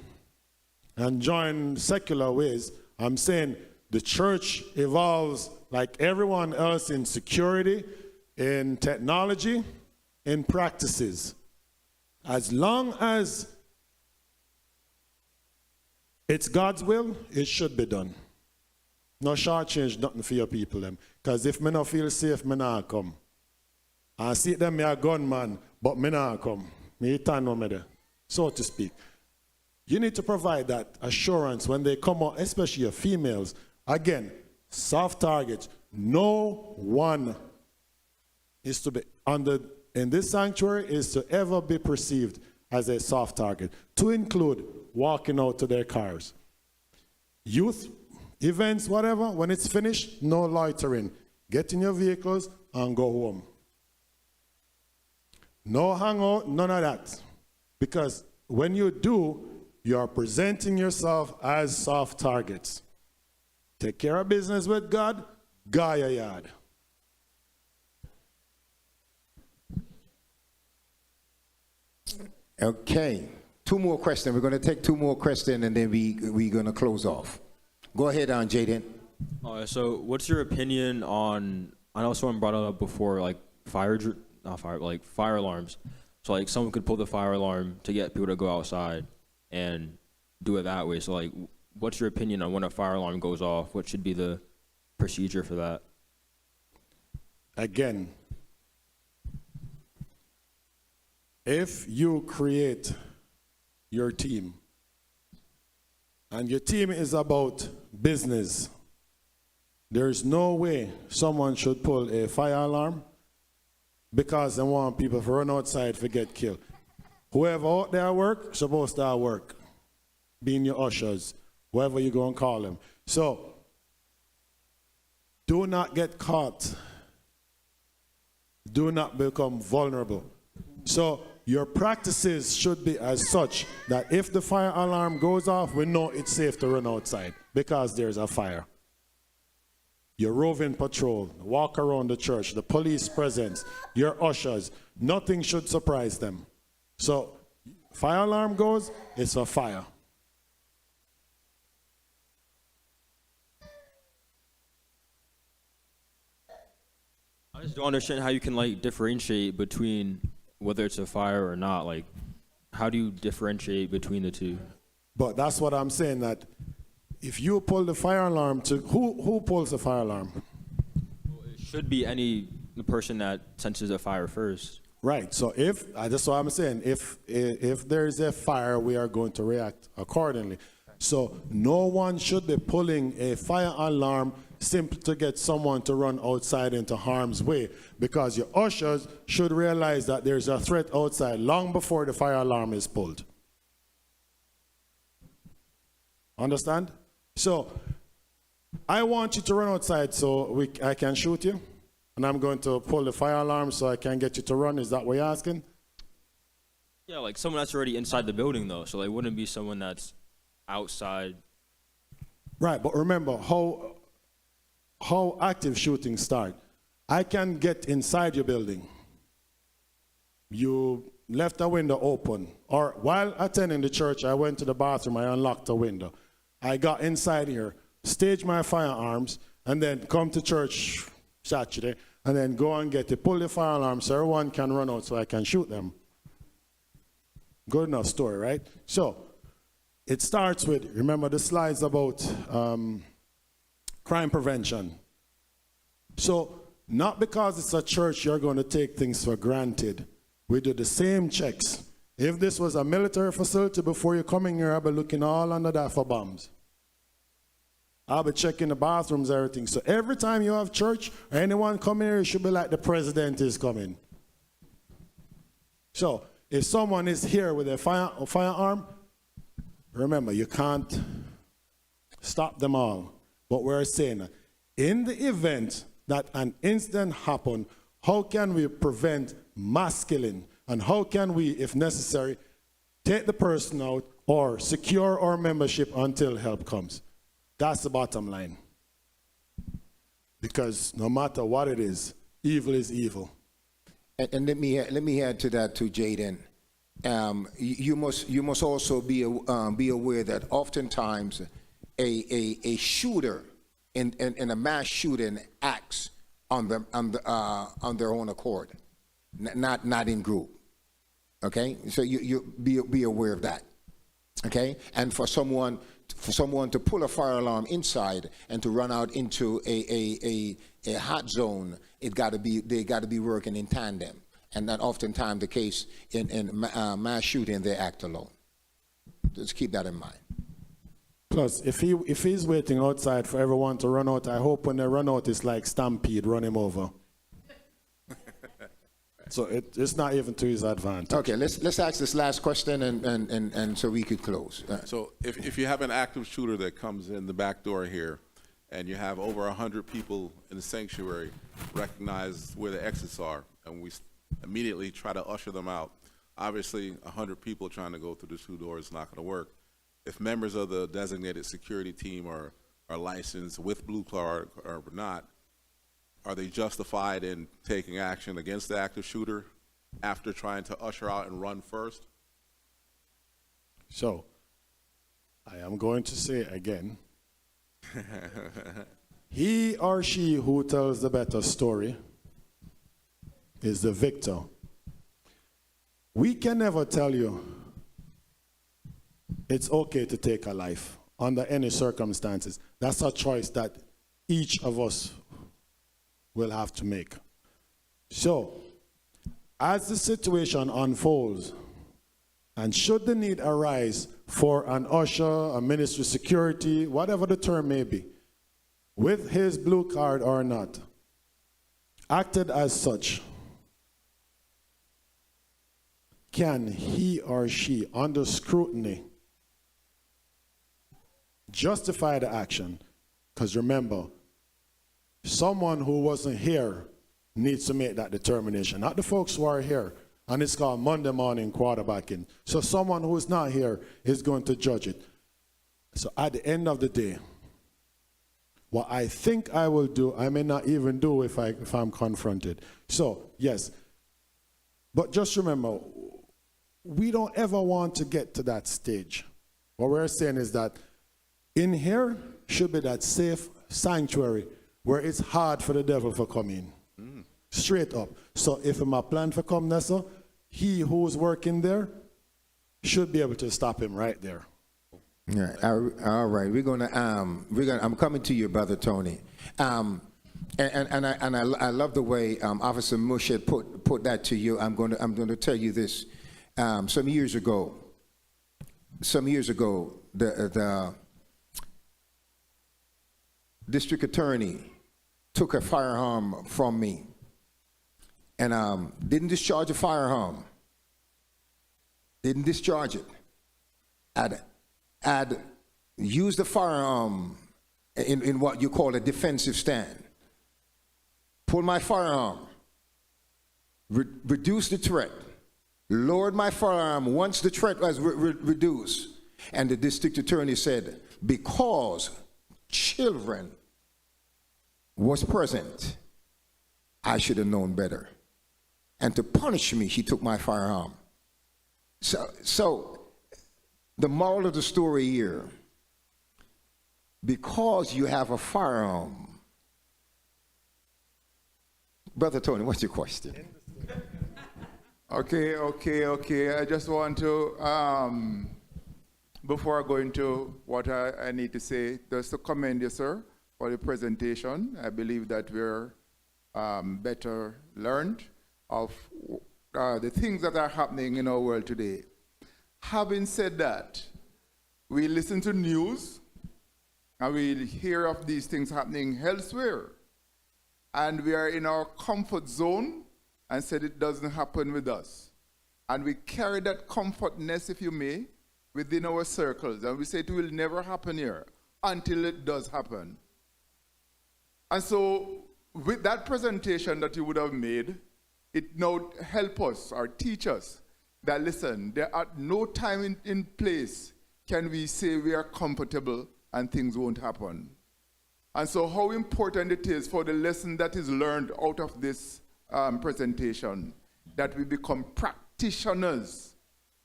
and join secular ways. I'm saying the church evolves like everyone else in security, in technology, in practices. As long as it's God's will, it should be done. No shortchange, nothing for your people, them. Because if me not feel safe, me not come. I see them, me a gunman, but me not come. Me turn on me there, so to speak. You need to provide that assurance when they come out, especially your females. Again, soft targets. No one is to be in this sanctuary is to ever be perceived as a soft target, to include walking out to their cars. Youth events, whatever, when it's finished, no loitering. Get in your vehicles and go home. No hangout, none of that. Because when you do, you are presenting yourself as soft targets. Take care of business with God, guard your yard. Okay. Two more questions. We're going to take two more questions, and then we're going to close off. Go ahead, Jaden. So what's your opinion on, I know someone brought it up before, like fire alarms. So like someone could pull the fire alarm to get people to go outside and do it that way. So like, what's your opinion on when a fire alarm goes off? What should be the procedure for that? Again, if you create your team, and your team is about business, there's no way someone should pull a fire alarm because they want people to run outside to get killed. Whoever out there work, supposed to work, being your ushers, whoever you go and call them. So, do not get caught. Do not become vulnerable. So, your practices should be as such that if the fire alarm goes off, we know it's safe to run outside because there's a fire. Your roving patrol, walk around the church, the police presence, your ushers, nothing should surprise them. So, fire alarm goes, it's a fire. I just don't understand how you can like differentiate between whether it's a fire or not. Like, how do you differentiate between the two? But that's what I'm saying, that if you pull the fire alarm to, who pulls the fire alarm? It should be the person that senses a fire first. Right, so that's what I'm saying, if there's a fire, we are going to react accordingly. So no one should be pulling a fire alarm simply to get someone to run outside into harm's way, because your ushers should realize that there's a threat outside long before the fire alarm is pulled. Understand? So I want you to run outside so I can shoot you, and I'm going to pull the fire alarm so I can get you to run. Is that what you're asking? Yeah, like someone that's already inside the building though, so they wouldn't be someone that's outside. Right, but remember how active shooting start. I can get inside your building. You left a window open, or while attending the church, I went to the bathroom, I unlocked a window. I got inside here, staged my firearms, and then come to church Saturday, and then go and pull the fire alarm so everyone can run out so I can shoot them. Good enough story, right? So, it starts with, remember the slides about crime prevention. So, not because it's a church you're going to take things for granted. We do the same checks. If this was a military facility, before you come in here, I'll be looking all under that for bombs. I'll be checking the bathrooms, everything. So every time you have church or anyone coming here, it should be like the president is coming. So if someone is here with a firearm, remember, you can't stop them all. But we're saying, in the event that an incident happened, how can we prevent mass killing? And how can we, if necessary, take the person out or secure our membership until help comes? That's the bottom line. Because no matter what it is evil. And let me add to that too, Jaden. You must also be aware that oftentimes a shooter in a mass shooting acts on their own accord, not in group. Okay, so you be aware of that. Okay, and for someone to pull a fire alarm inside and to run out into a hot zone, they got to be working in tandem, and that oftentimes the case in mass shooting, they act alone. Just keep that in mind. Plus, if he's waiting outside for everyone to run out, I hope when they run out, it's like Stampede, run him over. So it's not even to his advantage. Okay, let's ask this last question and so we could close. So if you have an active shooter that comes in the back door here, and you have over 100 people in the sanctuary, recognize where the exits are, and we immediately try to usher them out. Obviously, 100 people trying to go through the two doors is not going to work. If members of the designated security team are licensed with blue card or not, are they justified in taking action against the active shooter after trying to usher out and run first? So, I am going to say again, he or she who tells the better story is the victor. We can never tell you it's okay to take a life under any circumstances. That's a choice that each of us will have to make. So, as the situation unfolds, and should the need arise for an usher, a ministry security, whatever the term may be, with his blue card or not, acted as such, can he or she, under scrutiny, justify the action? Because remember, someone who wasn't here needs to make that determination, not the folks who are here. And it's called Monday morning quarterbacking. So someone who is not here is going to judge it. So at the end of the day, what I think I will do, I may not even do if I'm confronted. So, yes. But just remember, we don't ever want to get to that stage. What we're saying is that in here should be that safe sanctuary where it's hard for the devil to come in. Straight up. So if I'm a plan for come there, so he who's working there should be able to stop him right there. Yeah, all right. I'm coming to you, Brother Tony. And I love the way Officer Mushed put that to you. I'm going to tell you this. Some years ago, the district attorney took a firearm from me and didn't discharge a firearm. Didn't discharge it. I'd used the firearm in what you call a defensive stand. Pulled my firearm, reduced the threat, lowered my firearm once the threat was reduced. And the district attorney said, because children was present, I should have known better. And to punish me, he took my firearm. So the moral of the story here, because you have a firearm, Brother Tony, what's your question? Okay. I just want to, before I go into what I need to say, just to commend you, sir, for the presentation. I believe that we're better learned of the things that are happening in our world today. Having said that, we listen to news and we hear of these things happening elsewhere. And we are in our comfort zone and said it doesn't happen with us. And we carry that comfortness, if you may, within our circles. And we say it will never happen here until it does happen. And so with that presentation that you would have made, it now help us or teach us that, listen, there at no time in place can we say we are comfortable and things won't happen. And so how important it is for the lesson that is learned out of this presentation, that we become practitioners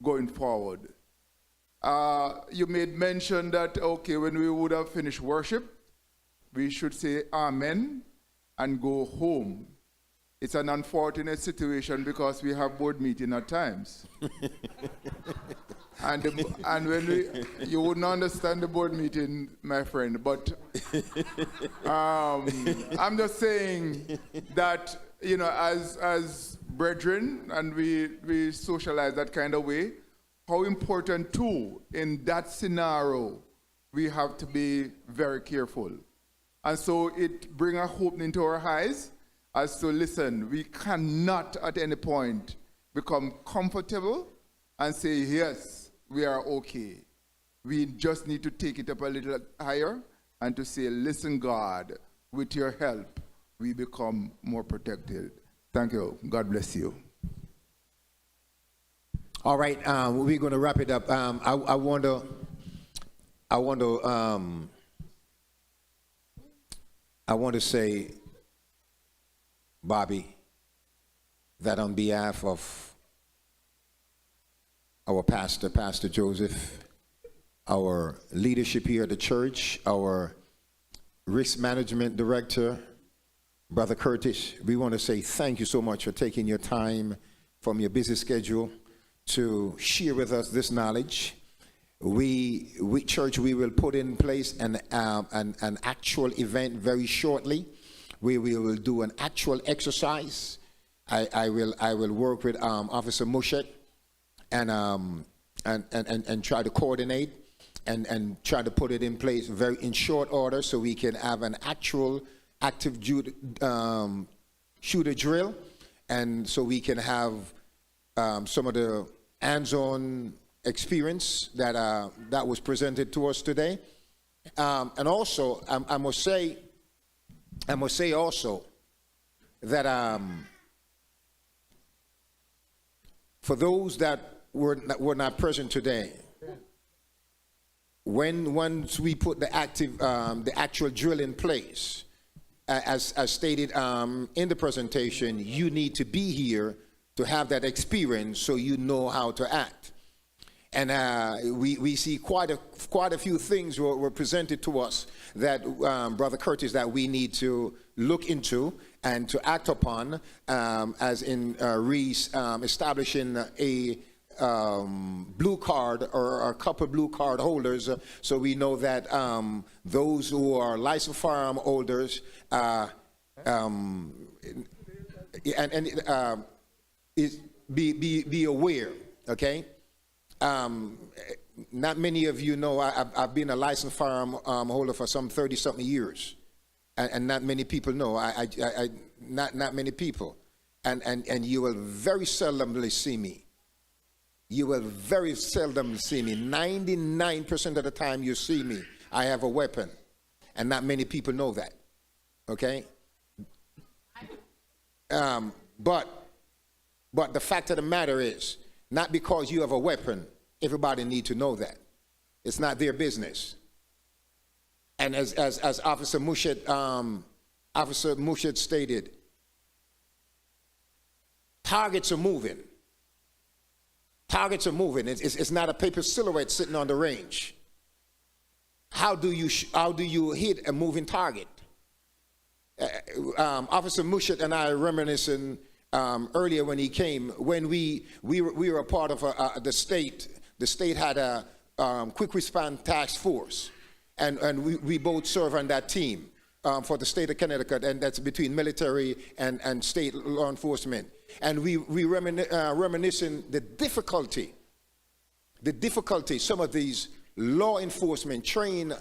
going forward. You made mention that, okay, when we would have finished worship, we should say amen and go home. It's an unfortunate situation because we have board meeting at times. and when you wouldn't understand the board meeting, my friend, but I'm just saying that, you know, as brethren, and we socialize that kind of way, how important too, in that scenario, we have to be very careful. And so it brings a hope into our eyes as to, listen, we cannot at any point become comfortable and say, yes, we are okay. We just need to take it up a little higher and to say, listen, God, with your help, we become more protected. Thank you. God bless you. All right, we're going to wrap it up. I want to say, Bobby, that on behalf of our pastor, Pastor Joseph, our leadership here at the church, our risk management director, Brother Curtis, we want to say thank you so much for taking your time from your busy schedule to share with us this knowledge. We church, we will put in place an actual event very shortly. We will do an actual exercise. I will work with Officer Mushet and try to coordinate and try to put it in place very in short order so we can have an actual active shooter drill, and so we can have some of the hands-on experience that was presented to us today. And also, I must say also that for those that were not present today, once we put the actual drill in place, as stated in the presentation, you need to be here to have that experience so you know how to act. And we see quite a few things were presented to us that, Brother Curtis, that we need to look into and to act upon, as in establishing a blue card or a couple blue card holders, so we know that those who are licensed firearm holders be aware, okay? Not many of you know I've been a licensed firearm holder for some 30-something years, and not many people know. Not many people, and you will very seldomly see me. You will very seldom see me. 99% of the time you see me, I have a weapon, and not many people know that. Okay. But the fact of the matter is, not because you have a weapon, everybody need to know that. It's not their business. And as Officer Mushet stated, targets are moving. Targets are moving. It's not a paper silhouette sitting on the range. How do you hit a moving target? Officer Mushet and I reminiscing earlier when he came, when we were a part of the state. The state had a quick response task force, and we both serve on that team for the state of Connecticut, and that's between military and state law enforcement. And we reminiscing the difficulty some of these law enforcement trained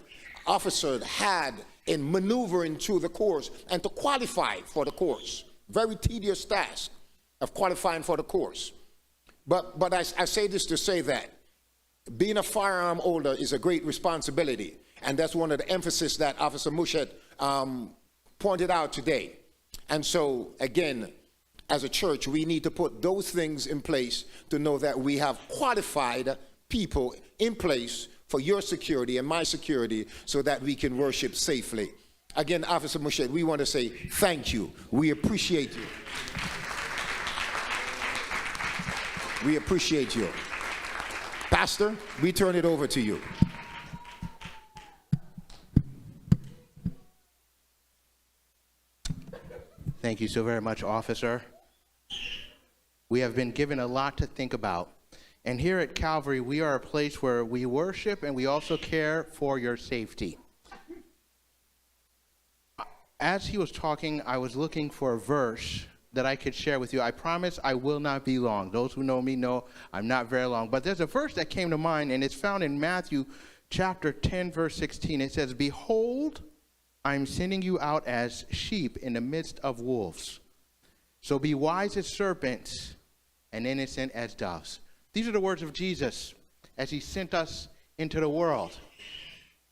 officers had in maneuvering through the course and to qualify for the course. Very tedious task of qualifying for the course. But I say this to say that being a firearm holder is a great responsibility, and that's one of the emphasis that Officer Mushet pointed out today. And so, again, as a church, we need to put those things in place to know that we have qualified people in place for your security and my security so that we can worship safely. Again, Officer Mushet, we want to say thank you. We appreciate you. We appreciate you. Pastor, we turn it over to you. Thank you so very much, Officer. We have been given a lot to think about. And here at Calvary, we are a place where we worship and we also care for your safety. As he was talking, I was looking for a verse that I could share with you. I promise I will not be long. Those who know me know I'm not very long. But there's a verse that came to mind, and it's found in Matthew chapter 10, verse 16. It says, "Behold, I'm sending you out as sheep in the midst of wolves. So be wise as serpents and innocent as doves." These are the words of Jesus as he sent us into the world.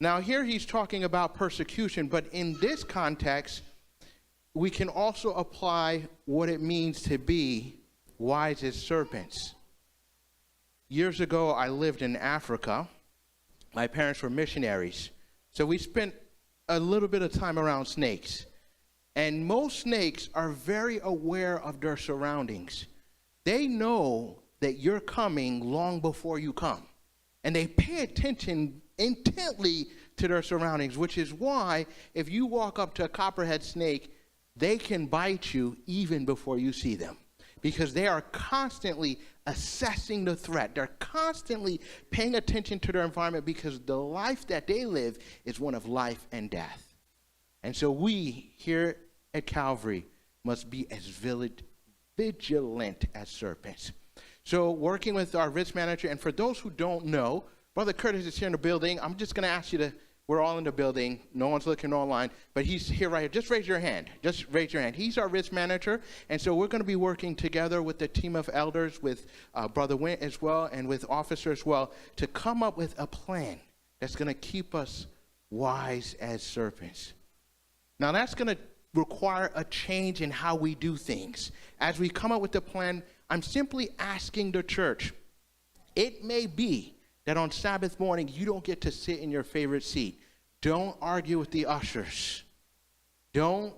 Now here he's talking about persecution, but in this context, we can also apply what it means to be wise as serpents. Years ago, I lived in Africa. My parents were missionaries. So we spent a little bit of time around snakes. And most snakes are very aware of their surroundings. They know that you're coming long before you come. And they pay attention intently to their surroundings, which is why if you walk up to a copperhead snake, they can bite you even before you see them, because they are constantly assessing the threat. They're constantly paying attention to their environment, because the life that they live is one of life and death. And so we here at Calvary must be as vigilant as serpents. So working with our risk manager, and for those who don't know, Brother Curtis is here in the building. I'm just going to ask you to, we're all in the building. No one's looking online, but he's here right here. Just raise your hand. Just raise your hand. He's our risk manager, and so we're going to be working together with the team of elders, with Brother Wint as well, and with officers as well, to come up with a plan that's going to keep us wise as serpents. Now, that's going to require a change in how we do things. As we come up with the plan, I'm simply asking the church, it may be that on Sabbath morning you don't get to sit in your favorite seat. Don't argue with the ushers. Don't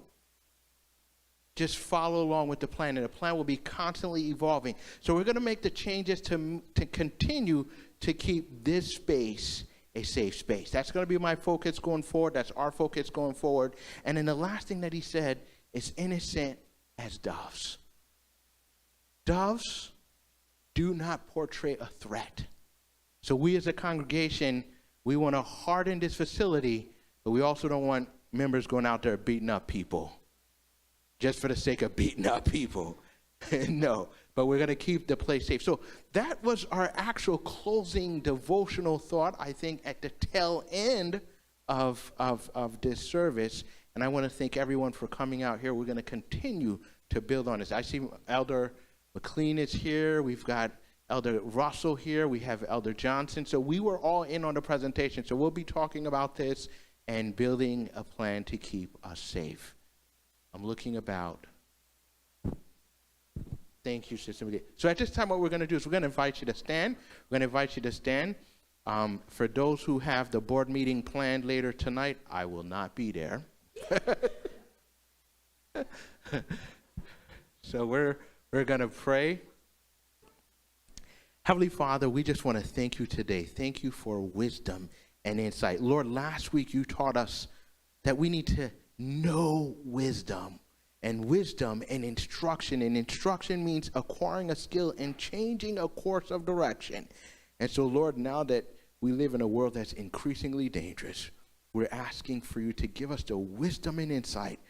just follow along with the plan, and the plan will be constantly evolving. So we're going to make the changes to continue to keep this space a safe space. That's going to be my focus going forward. That's our focus going forward. And then the last thing that he said is innocent as doves. Doves do not portray a threat. So we as a congregation, we want to harden this facility, but we also don't want members going out there beating up people just for the sake of beating up people. No, but we're going to keep the place safe. So that was our actual closing devotional thought, I think, at the tail end of this service. And I want to thank everyone for coming out here. We're going to continue to build on this. I see Elder McLean is here. We've got Elder Russell here. We have Elder Johnson. So we were all in on the presentation. So we'll be talking about this and building a plan to keep us safe. I'm looking about. Thank you, Sister Medea. So at this time, what we're going to do is we're going to invite you to stand. We're going to invite you to stand. For those who have the board meeting planned later tonight, I will not be there. So we're going to pray. Heavenly Father, we just want to thank you today. Thank you for wisdom and insight. Lord, last week you taught us that we need to know wisdom and instruction. And instruction means acquiring a skill and changing a course of direction. And so, Lord, now that we live in a world that's increasingly dangerous, we're asking for you to give us the wisdom and insight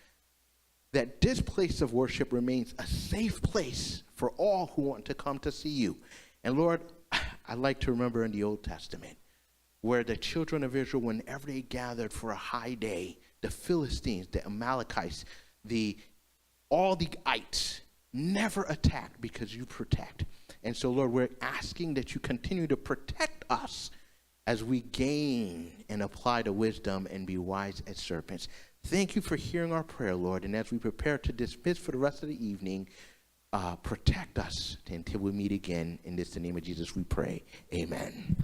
that this place of worship remains a safe place for all who want to come to see you. And Lord, I like to remember in the Old Testament where the children of Israel, whenever they gathered for a high day, the Philistines, the Amalekites, all the ites never attacked because you protect. And so, Lord, we're asking that you continue to protect us as we gain and apply the wisdom and be wise as serpents. Thank you for hearing our prayer, Lord. And as we prepare to dismiss for the rest of the evening, protect us until we meet again. In this, the name of Jesus, we pray. Amen.